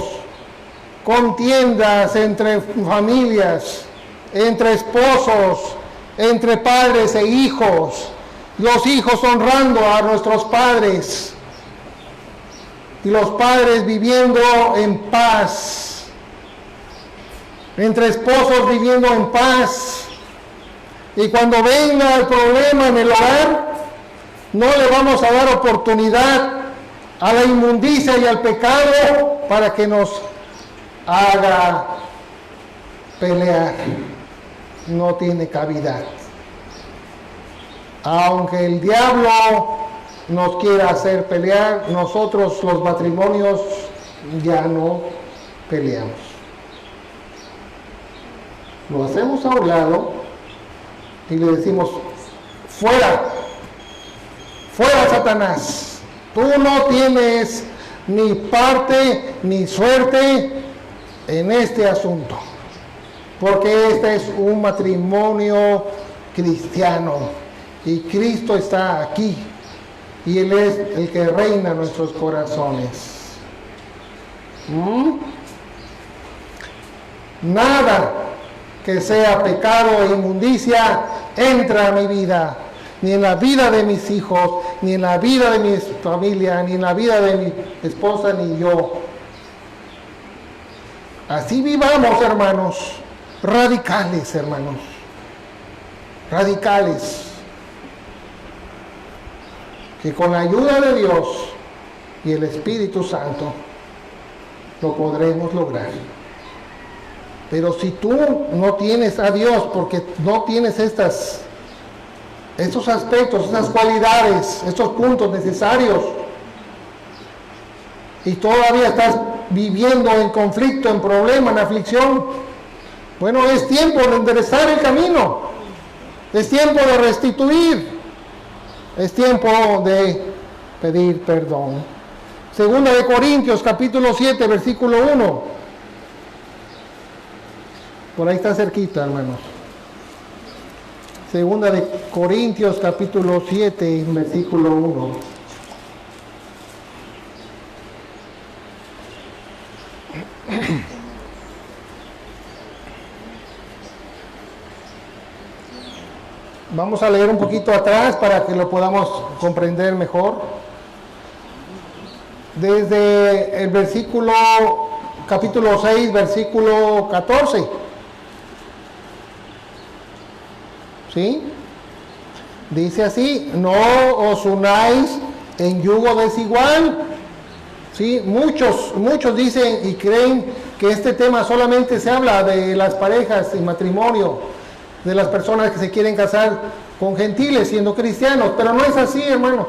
contiendas entre familias, entre esposos, entre padres e hijos, los hijos honrando a nuestros padres y los padres viviendo en paz, entre esposos viviendo en paz. Y cuando venga el problema en el hogar, no le vamos a dar oportunidad a la inmundicia y al pecado para que nos haga pelear. No tiene cabida. Aunque el diablo nos quiera hacer pelear, nosotros los matrimonios ya no peleamos. Lo hacemos a un lado y le decimos: fuera, fuera Satanás, tú no tienes ni parte ni suerte en este asunto, porque este es un matrimonio cristiano y Cristo está aquí y Él es el que reina en nuestros corazones. Nada que sea pecado e inmundicia entra a mi vida, ni en la vida de mis hijos, ni en la vida de mi familia, ni en la vida de mi esposa, ni yo. Así vivamos, hermanos, radicales, hermanos, radicales, que con la ayuda de Dios y el Espíritu Santo lo podremos lograr. Pero si tú no tienes a Dios, porque no tienes estos aspectos, estas cualidades, estos puntos necesarios, y todavía estás viviendo en conflicto, en problema, en aflicción, bueno, es tiempo de enderezar el camino, es tiempo de restituir, es tiempo de pedir perdón. Segunda de Corintios, capítulo 7, versículo 1. Por ahí está cerquita, hermanos. Segunda de Corintios, capítulo 7, versículo 1. Vamos a leer un poquito atrás para que lo podamos comprender mejor. Desde el versículo, capítulo 6, versículo 14. ¿Sí? Dice así: no os unáis en yugo desigual. ¿Sí? Muchos dicen y creen que este tema solamente se habla de las parejas y matrimonio, de las personas que se quieren casar con gentiles siendo cristianos, pero no es así, hermanos,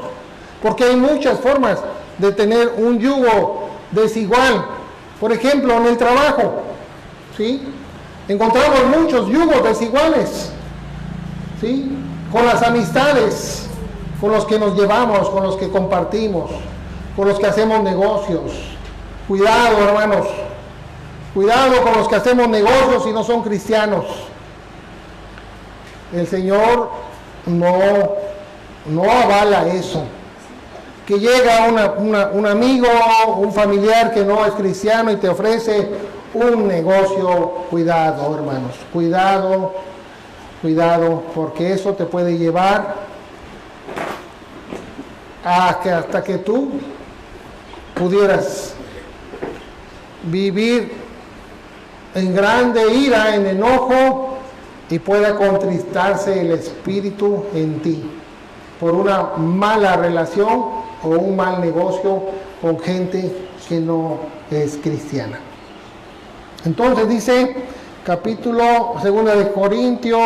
porque hay muchas formas de tener un yugo desigual. Por ejemplo, en el trabajo, ¿sí? Encontramos muchos yugos desiguales, ¿sí? Con las amistades, con los que nos llevamos, con los que compartimos, con los que hacemos negocios. Cuidado, hermanos, cuidado con los que hacemos negocios y no son cristianos. El Señor no avala eso. Que llega un amigo, un familiar que no es cristiano y te ofrece un negocio. Cuidado, hermanos, cuidado, porque eso te puede llevar a que hasta que tú pudieras vivir en grande ira, en enojo, y pueda contristarse el espíritu en ti por una mala relación o un mal negocio con gente que no es cristiana. Entonces dice, capítulo 2 de Corintios,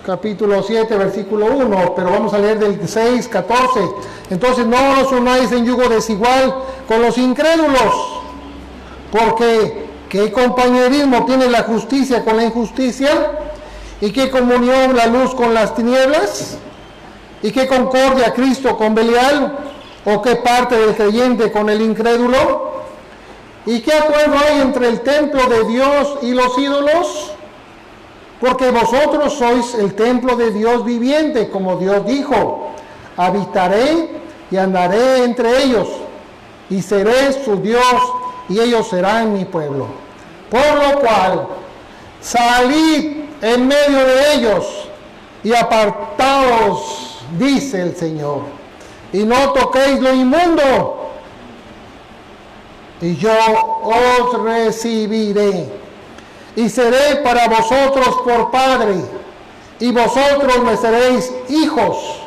capítulo 7, versículo 1, pero vamos a leer del 6, 14. Entonces no os unáis en yugo desigual con los incrédulos, porque ¿qué compañerismo tiene la justicia con la injusticia? ¿Y qué comunión la luz con las tinieblas? ¿Y qué concordia Cristo con Belial? ¿O qué parte del creyente con el incrédulo? ¿Y qué acuerdo hay entre el templo de Dios y los ídolos? Porque vosotros sois el templo de Dios viviente, como Dios dijo: habitaré y andaré entre ellos, y seré su Dios, y ellos serán mi pueblo. Por lo cual, salid en medio de ellos y apartaos, dice el Señor, y no toquéis lo inmundo, y yo os recibiré, y seré para vosotros por padre, y vosotros me seréis hijos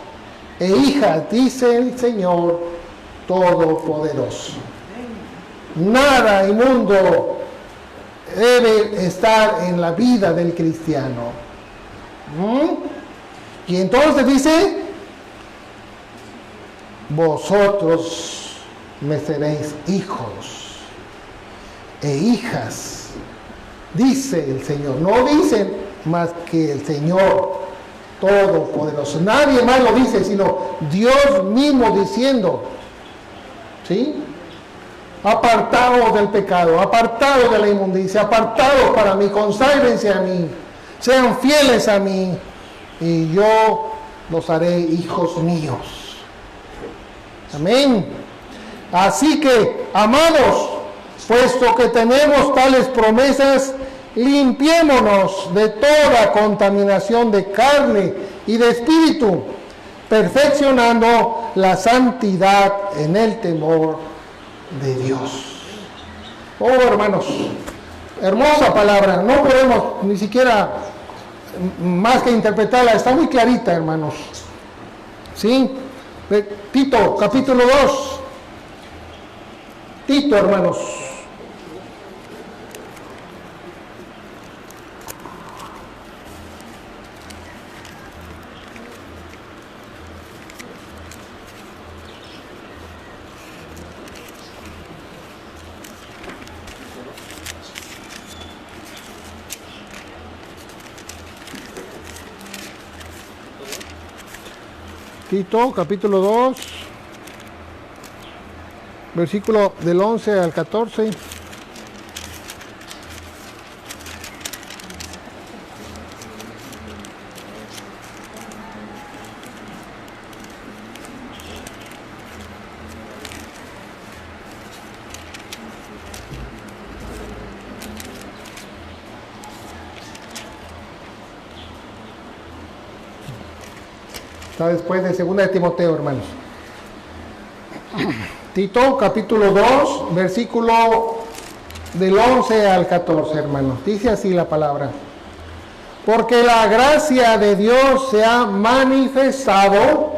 e hijas, dice el Señor Todopoderoso. Nada inmundo debe estar en la vida del cristiano. Y entonces dice: vosotros me seréis hijos e hijas, dice el Señor. No dice más que el Señor Todopoderoso. Nadie más lo dice, sino Dios mismo diciendo, ¿sí? Apartados del pecado, apartados de la inmundicia, apartados para mí, conságrense a mí, sean fieles a mí, y yo los haré hijos míos. Amén. Así que, amados, puesto que tenemos tales promesas, limpiémonos de toda contaminación de carne y de espíritu, perfeccionando la santidad en el temor de Dios. Oh, hermanos, hermosa palabra. No podemos ni siquiera más que interpretarla. Está muy clarita, hermanos. ¿Sí? Tito, capítulo 2. Tito, hermanos. Tito, capítulo 2, versículo del 11 al 14. Está después de 2 de Timoteo, hermanos. Tito, capítulo 2, versículo del 11 al 14, hermanos. Dice así la palabra. Porque la gracia de Dios se ha manifestado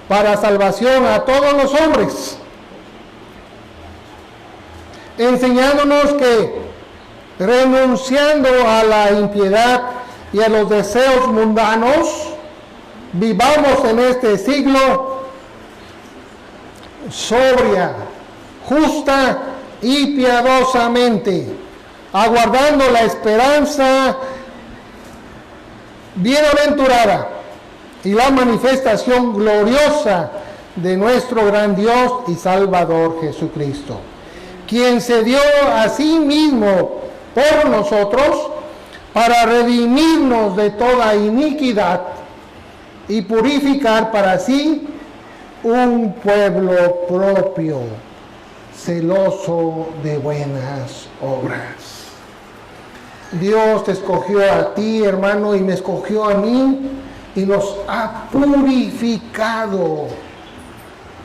para salvación a todos los hombres, enseñándonos que, renunciando a la impiedad y a los deseos mundanos, vivamos en este siglo sobria, justa y piadosamente, aguardando la esperanza bienaventurada y la manifestación gloriosa de nuestro gran Dios y Salvador Jesucristo, quien se dio a sí mismo por nosotros para redimirnos de toda iniquidad y purificar para sí un pueblo propio, celoso de buenas obras. Dios te escogió a ti, hermano, y me escogió a mí, y nos ha purificado,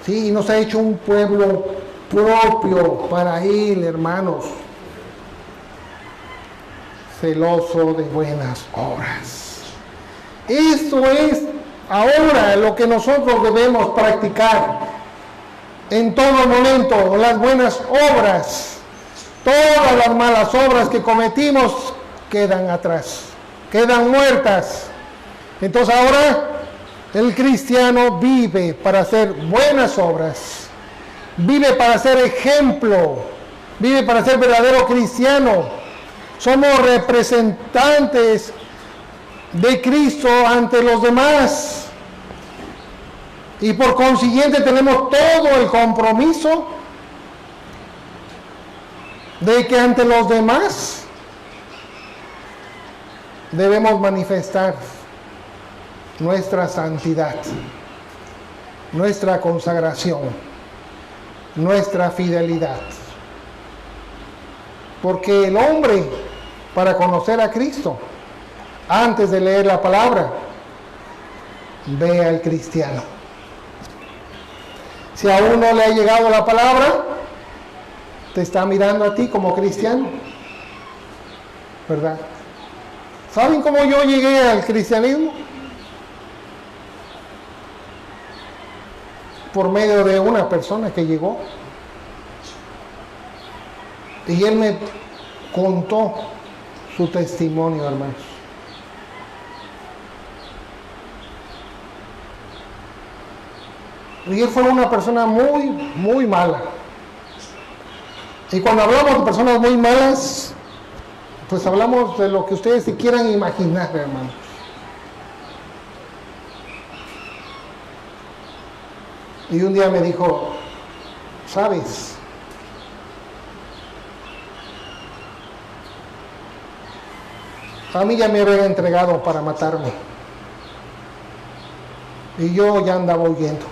¿sí? Y nos ha hecho un pueblo propio para Él, hermanos, celoso de buenas obras. Esto es ahora lo que nosotros debemos practicar en todo momento, las buenas obras. Todas las malas obras que cometimos quedan atrás, quedan muertas. Entonces ahora el cristiano vive para hacer buenas obras, vive para ser ejemplo, vive para ser verdadero cristiano. Somos representantes de Cristo ante los demás y por consiguiente tenemos todo el compromiso de que ante los demás debemos manifestar nuestra santidad, nuestra consagración, nuestra fidelidad. Porque el hombre, para conocer a Cristo, antes de leer la palabra, ve al cristiano. Si aún no le ha llegado la palabra, te está mirando a ti como cristiano, ¿verdad? ¿Saben cómo yo llegué al cristianismo? Por medio de una persona que llegó. Y él me contó su testimonio, hermanos. Y él fue una persona muy, muy mala. Y cuando hablamos de personas muy malas, pues hablamos de lo que ustedes se quieran imaginar, hermanos. Y un día me dijo, ¿sabes? A mí ya me habían entregado para matarme. Y yo ya andaba huyendo.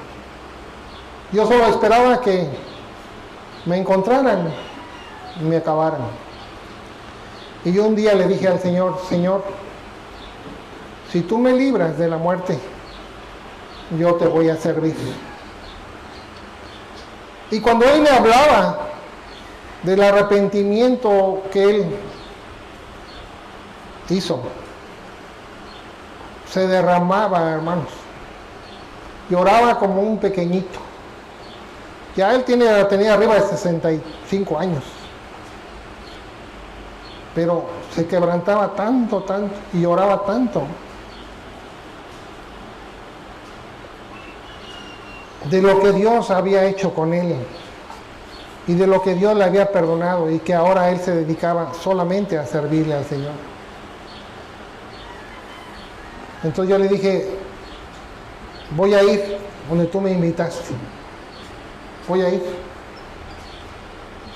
Yo solo esperaba que me encontraran y me acabaran. Y yo un día le dije al Señor, Señor, si tú me libras de la muerte, yo te voy a servir. Y cuando Él me hablaba del arrepentimiento que Él hizo, se derramaba, hermanos. Lloraba como un pequeñito. Ya él tenía arriba de 65 años. Pero se quebrantaba tanto y lloraba tanto. De lo que Dios había hecho con él. Y de lo que Dios le había perdonado. Y que ahora él se dedicaba solamente a servirle al Señor. Entonces yo le dije, voy a ir donde tú me invitaste. Voy a ir.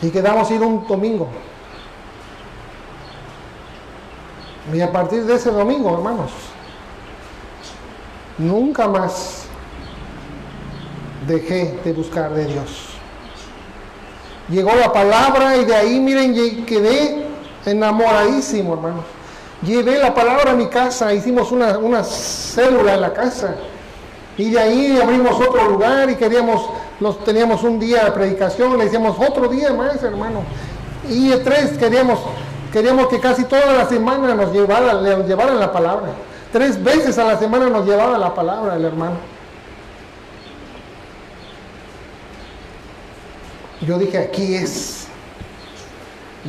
Y quedamos ir un domingo. Y a partir de ese domingo, hermanos, nunca más dejé de buscar de Dios. Llegó la palabra y de ahí, miren, quedé enamoradísimo, hermanos. Llevé la palabra a mi casa, hicimos una célula en la casa. Y de ahí abrimos otro lugar y teníamos un día de predicación, le decíamos otro día más, hermano. Y de 3 queríamos que casi toda la semana nos llevaran la palabra. 3 veces a la semana nos llevaba la palabra el hermano. Yo dije, aquí es.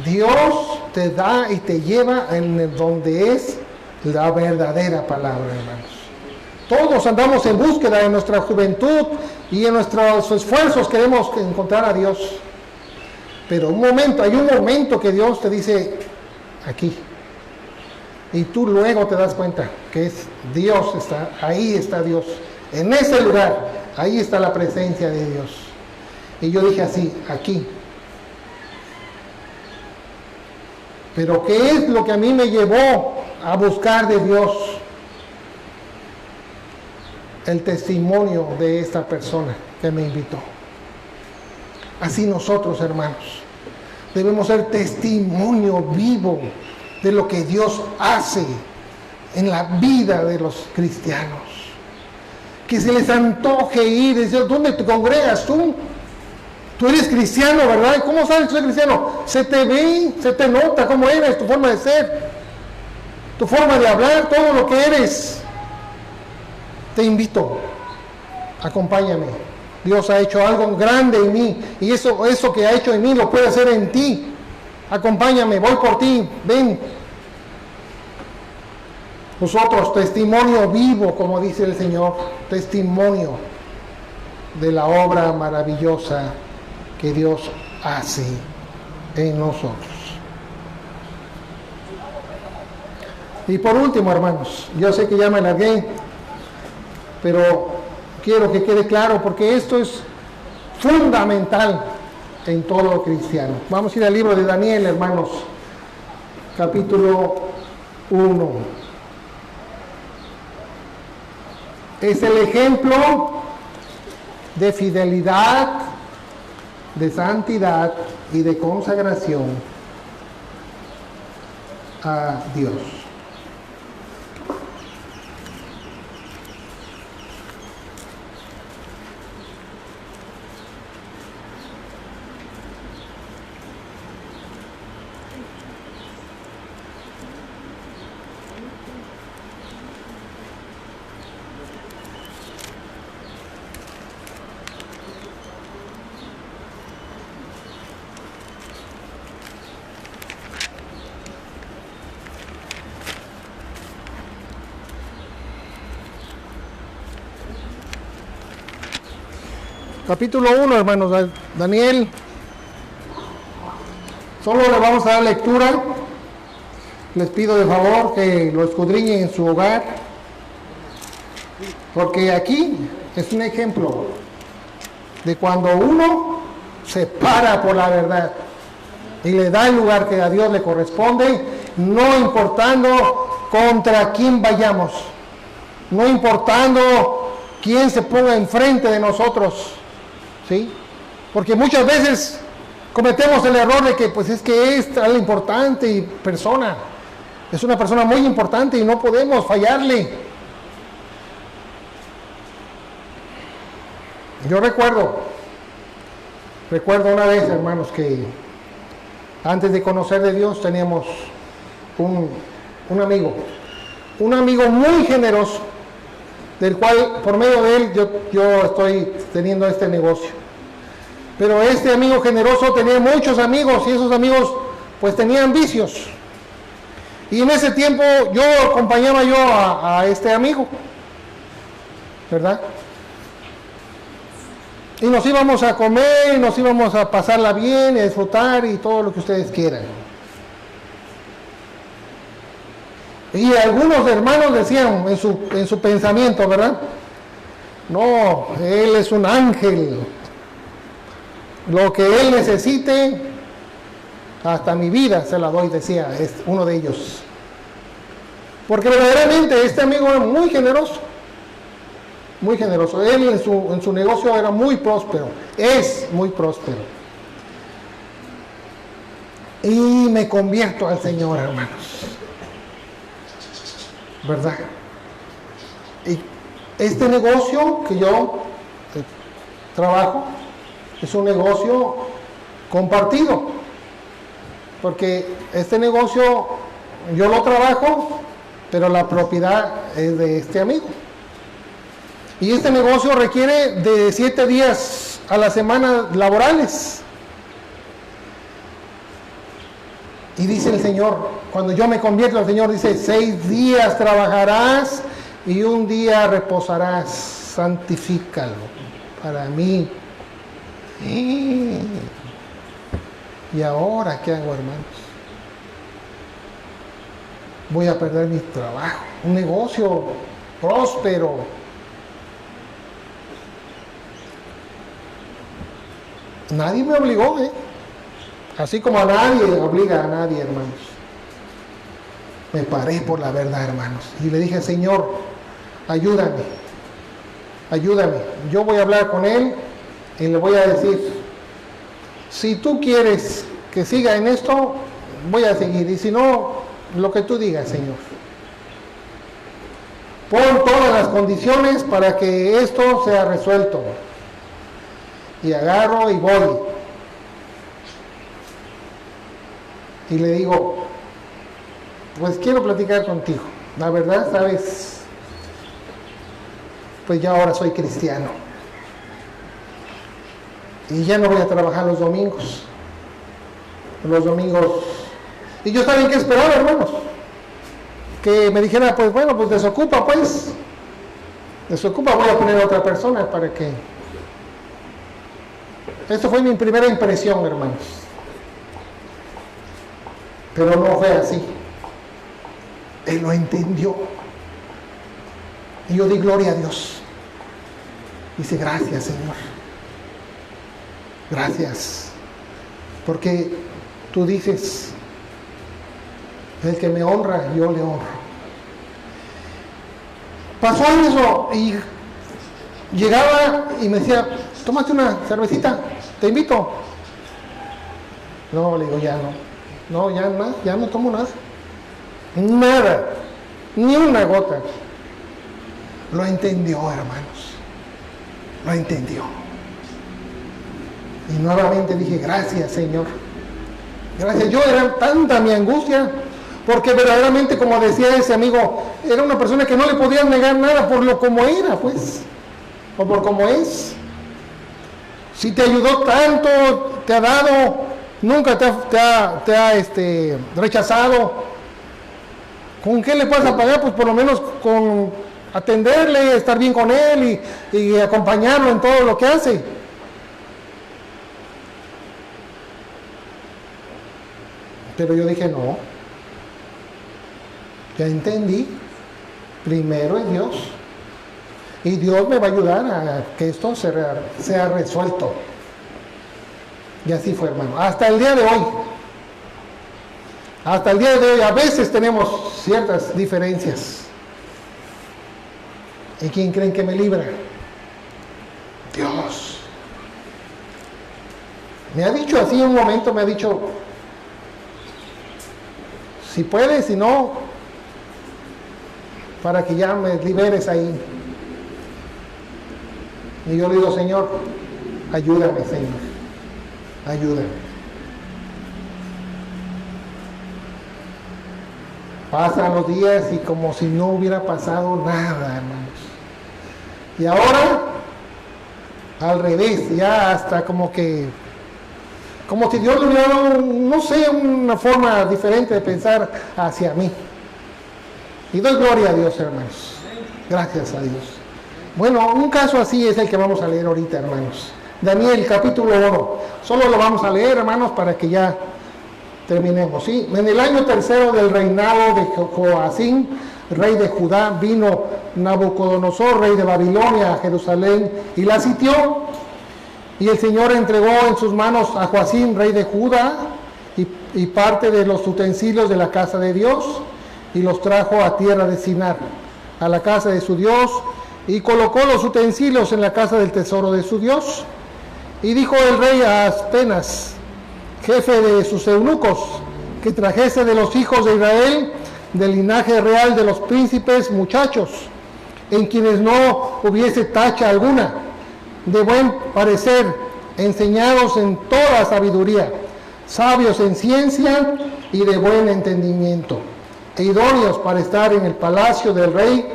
Dios te da y te lleva en donde es la verdadera palabra, hermanos. Todos andamos en búsqueda en nuestra juventud y en nuestros esfuerzos queremos encontrar a Dios. Pero hay un momento que Dios te dice, aquí. Y tú luego te das cuenta que es Dios, ahí está Dios. En ese lugar, ahí está la presencia de Dios. Y yo dije así, aquí. Pero ¿qué es lo que a mí me llevó a buscar de Dios? El testimonio de esta persona que me invitó. Así nosotros, hermanos, debemos ser testimonio vivo de lo que Dios hace en la vida de los cristianos. Que se les antoje ir y decir, ¿dónde te congregas tú? Tú eres cristiano, ¿verdad? ¿Cómo sabes que soy cristiano? Se te ve, se te nota cómo eres, tu forma de ser, tu forma de hablar, todo lo que eres. Te invito, acompáñame. Dios ha hecho algo grande en mí y eso que ha hecho en mí lo puede hacer en ti. Acompáñame, voy por ti, ven. Nosotros, testimonio vivo, como dice el Señor, testimonio de la obra maravillosa que Dios hace en nosotros. Y por último, hermanos, yo sé que ya me alargué, pero quiero que quede claro porque esto es fundamental en todo cristiano. Vamos a ir al libro de Daniel, hermanos, capítulo 1. Es el ejemplo de fidelidad, de santidad y de consagración a Dios. Capítulo 1, hermanos, Daniel. Solo le vamos a dar lectura. Les pido de favor que lo escudriñen en su hogar. Porque aquí es un ejemplo de cuando uno se para por la verdad y le da el lugar que a Dios le corresponde, no importando contra quién vayamos, no importando quién se ponga enfrente de nosotros. ¿Sí? Porque muchas veces cometemos el error de que pues es que es tan importante y es una persona muy importante y no podemos fallarle. Yo recuerdo una vez, hermanos, que antes de conocer de Dios teníamos un amigo muy generoso, del cual por medio de él yo estoy teniendo este negocio. Pero este amigo generoso tenía muchos amigos y esos amigos pues tenían vicios. Y en ese tiempo yo acompañaba a este amigo, ¿verdad? Y nos íbamos a comer, y nos íbamos a pasarla bien, a disfrutar y todo lo que ustedes quieran. Y algunos hermanos decían en su pensamiento, ¿verdad? No, él es un ángel. Lo que él necesite, hasta mi vida se la doy, decía uno de ellos. Porque verdaderamente este amigo era muy generoso. Muy generoso. Él en su negocio era muy próspero. Es muy próspero. Y me convierto al Señor, hermanos. ¿Verdad? este negocio que yo trabajo es un negocio compartido, porque este negocio yo lo trabajo, pero la propiedad es de este amigo. Y este negocio requiere de 7 días a la semana laborales. Y dice el Señor, cuando yo me convierto, el Señor dice, 6 días trabajarás y 1 día reposarás. Santifícalo para mí. ¿Y ahora qué hago, hermanos? Voy a perder mi trabajo, un negocio próspero. Nadie me obligó, así como a nadie obliga a nadie, hermanos. Me paré por la verdad, hermanos, y le dije, Señor, ayúdame, ayúdame. Yo voy a hablar con Él y le voy a decir, si tú quieres que siga en esto, voy a seguir, y si no, lo que tú digas, Señor. Pon todas las condiciones para que esto sea resuelto. Y agarro y voy. Y le digo, pues quiero platicar contigo. La verdad, sabes, pues ya ahora soy cristiano. Y ya no voy a trabajar los domingos. Los domingos. Y yo sabía qué esperaba, hermanos. Que me dijera, pues bueno, pues desocupa, pues. Desocupa, voy a poner a otra persona para que... Esto fue mi primera impresión, hermanos. Pero no fue así. Él lo entendió. Y yo di gloria a Dios. Dice, gracias, Señor. Gracias. Porque tú dices, el que me honra, yo le honro. Pasó eso y llegaba y me decía, tómate una cervecita, te invito. No, le digo, ya no. No, ya no tomo nada. Nada. Ni una gota. Lo entendió, hermanos. Lo entendió. Y nuevamente dije, gracias, Señor. Gracias. Yo era tanta mi angustia, porque verdaderamente, como decía ese amigo, era una persona que no le podían negar nada por lo como era, pues. O por como es. Si te ayudó tanto, te ha dado, nunca te ha rechazado. ¿Con qué le vas a pagar? Pues por lo menos con atenderle, estar bien con él y acompañarlo en todo lo que hace. Pero yo dije, no. Ya entendí. Primero es Dios. Y Dios me va a ayudar a que esto sea resuelto. Y así fue, hermano. Hasta el día de hoy. Hasta el día de hoy a veces tenemos ciertas diferencias. ¿Y quién creen que me libra? Dios. Me ha dicho así en un momento, me ha dicho, si puedes, si no, para que ya me liberes ahí. Y yo le digo, Señor, ayúdame, Señor, ayúdame. Pasan los días y como si no hubiera pasado nada, hermanos. Y ahora, al revés, ya hasta como si Dios le hubiera dado, no sé, una forma diferente de pensar hacia mí. Y doy gloria a Dios, hermanos. Gracias a Dios. Bueno, un caso así es el que vamos a leer ahorita, hermanos. Daniel, capítulo 1. Solo lo vamos a leer, hermanos, para que ya terminemos, ¿sí? En el año 3 del reinado de Joacim, rey de Judá, vino Nabucodonosor, rey de Babilonia, a Jerusalén y la sitió. Y el Señor entregó en sus manos a Joacim, rey de Judá, y parte de los utensilios de la casa de Dios, y los trajo a tierra de Sinar, a la casa de su Dios, y colocó los utensilios en la casa del tesoro de su Dios. Y dijo el rey a Aspenas, jefe de sus eunucos, que trajese de los hijos de Israel, del linaje real de los príncipes muchachos, en quienes no hubiese tacha alguna, de buen parecer, enseñados en toda sabiduría, sabios en ciencia y de buen entendimiento, e idóneos para estar en el palacio del rey,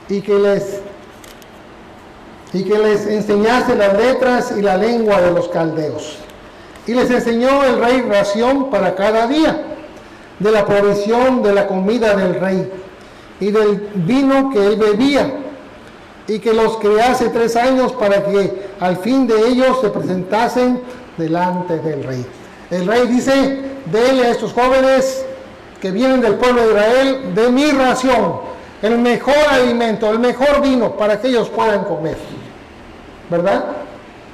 y que les enseñase las letras y la lengua de los caldeos. Y les enseñó el rey ración para cada día, de la provisión de la comida del rey, y del vino que él bebía, y que los criase 3 años para que al fin de ellos se presentasen delante del rey. El rey dice, dele a estos jóvenes que vienen del pueblo de Israel de mi ración, el mejor alimento, el mejor vino, para que ellos puedan comer. ¿Verdad?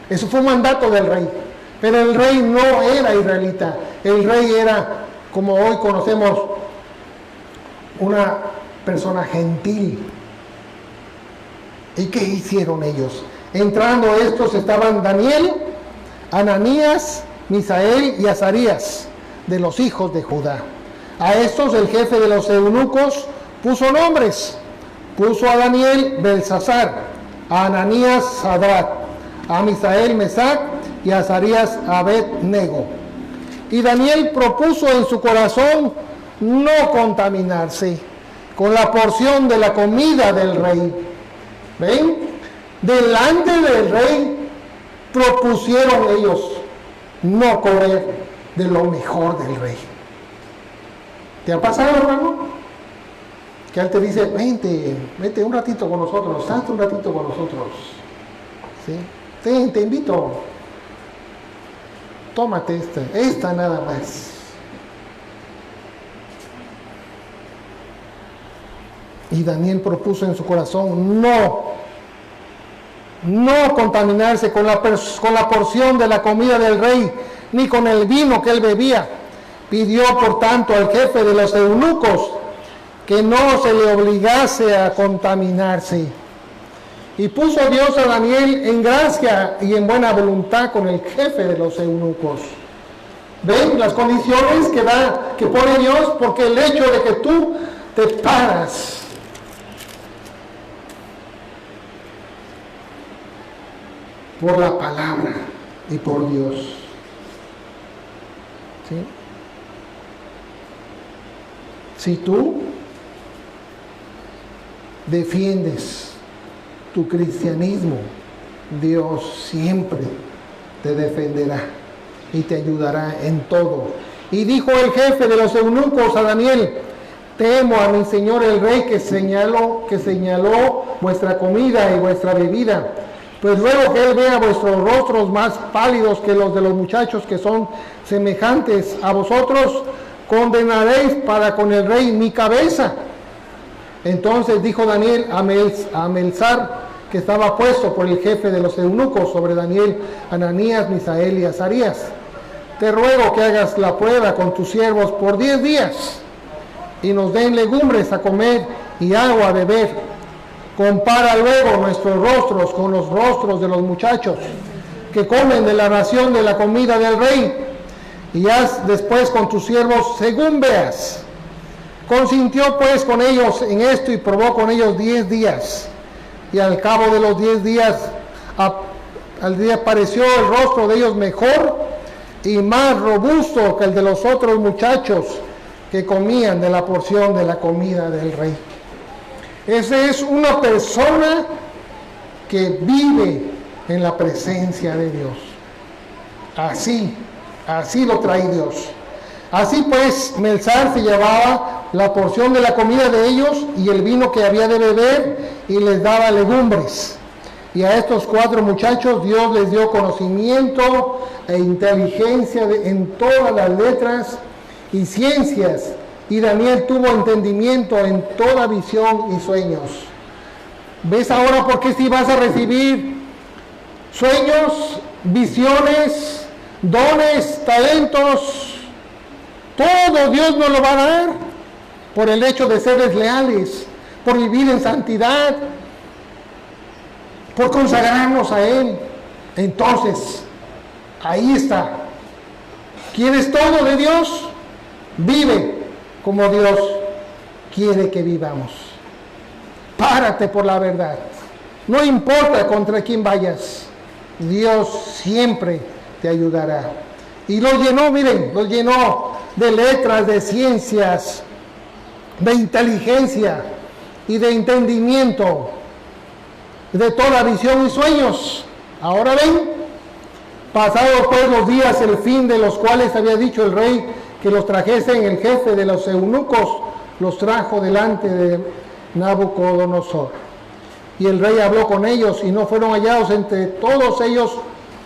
Eso fue un mandato del rey. Pero el rey no era israelita. El rey era, como hoy conocemos, una persona gentil. ¿Y qué hicieron ellos? Entrando estos estaban Daniel, Ananías, Misael y Azarías, de los hijos de Judá. A estos el jefe de los eunucos puso nombres. Puso a Daniel Belsasar, a Ananías Sadrat, a Misael Mesac y a Azarías Abed-nego. Y Daniel propuso en su corazón no contaminarse con la porción de la comida del rey. ¿Ven? Delante del rey propusieron ellos no comer de lo mejor del rey. ¿Te ha pasado, hermano? Que él te dice, vente un ratito con nosotros, salte un ratito con nosotros. ¿Sí? Te invito. Tómate esta nada más. Y Daniel propuso en su corazón no contaminarse con la porción de la comida del rey, ni con el vino que él bebía. Pidió, por tanto, al jefe de los eunucos que no se le obligase a contaminarse. Y puso Dios a Daniel en gracia y en buena voluntad con el jefe de los eunucos. ¿Ven las condiciones que pone Dios? Porque el hecho de que tú te paras por la palabra y por Dios. ¿Sí? Si tú defiendes tu cristianismo, Dios siempre te defenderá y te ayudará en todo. Y dijo el jefe de los eunucos a Daniel, temo a mi señor el rey que señaló vuestra comida y vuestra bebida. Pues luego que él vea vuestros rostros más pálidos que los de los muchachos que son semejantes a vosotros, condenaréis para con el rey mi cabeza. Entonces dijo Daniel a Melzar, que estaba puesto por el jefe de los eunucos sobre Daniel, Ananías, Misael y Azarías, te ruego que hagas la prueba con tus siervos por 10 días y nos den legumbres a comer y agua a beber. Compara luego nuestros rostros con los rostros de los muchachos que comen de la ración de la comida del rey, y haz después con tus siervos según veas. Consintió pues con ellos en esto y probó con ellos 10 días. Y al cabo de los 10 días, al día pareció el rostro de ellos mejor y más robusto que el de los otros muchachos que comían de la porción de la comida del rey. Esa es una persona que vive en la presencia de Dios. Así lo trae Dios. Así pues, Melzar se llevaba la porción de la comida de ellos y el vino que había de beber y les daba legumbres. Y a estos 4 muchachos Dios les dio conocimiento e inteligencia en todas las letras y ciencias. Y Daniel tuvo entendimiento en toda visión y sueños. ¿Ves ahora por qué si vas a recibir sueños, visiones, dones, talentos? Todo Dios nos lo va a dar por el hecho de ser leales, por vivir en santidad, por consagrarnos a Él. Entonces, ahí está. ¿Quieres todo de Dios? Vive como Dios quiere que vivamos. Párate por la verdad. No importa contra quién vayas, Dios siempre te ayudará. Y lo llenó, miren, lo llenó de letras, de ciencias, de inteligencia y de entendimiento, de toda visión y sueños. Ahora ven, pasados pues los días, el fin de los cuales había dicho el rey que los trajesen, el jefe de los eunucos los trajo delante de Nabucodonosor. Y el rey habló con ellos, y no fueron hallados entre todos ellos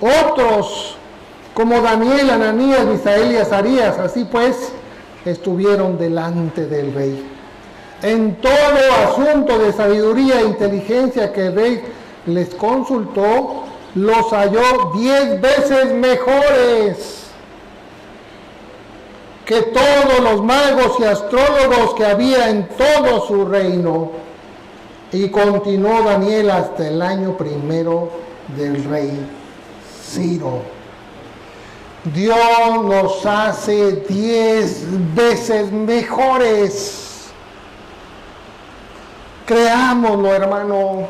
otros como Daniel, Ananías, Misael y Azarías. Así pues, estuvieron delante del rey. En todo asunto de sabiduría e inteligencia que el rey les consultó, los halló 10 veces mejores que todos los magos y astrólogos que había en todo su reino. Y continuó Daniel hasta el año primero del rey Ciro. Dios nos hace 10 veces mejores. Creámoslo, hermano,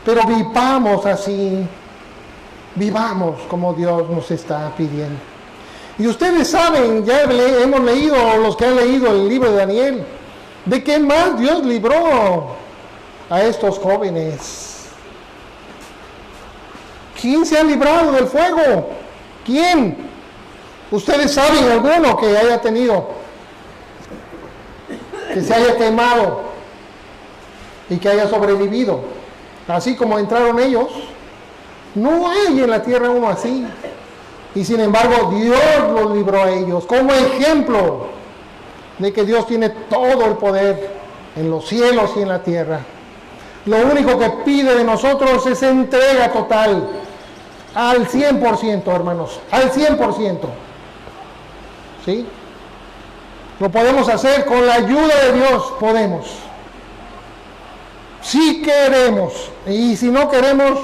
pero vivamos así. Vivamos como Dios nos está pidiendo. Y ustedes saben, ya hemos leído, los que han leído el libro de Daniel, de qué más Dios libró a estos jóvenes. ¿Quién se ha librado del fuego? ¿Quién? Ustedes saben alguno que haya tenido, que se haya quemado y que haya sobrevivido, así como entraron ellos. No hay en la tierra uno así. Y sin embargo, Dios los libró a ellos como ejemplo de que Dios tiene todo el poder en los cielos y en la tierra. Lo único que pide de nosotros es entrega total, al 100%, hermanos, al 100%. ¿Sí? Lo podemos hacer con la ayuda de Dios, podemos. Si queremos, y si no queremos,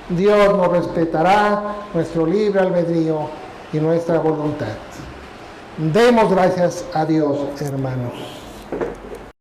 Dios nos respetará nuestro libre albedrío y nuestra voluntad. Demos gracias a Dios, hermanos.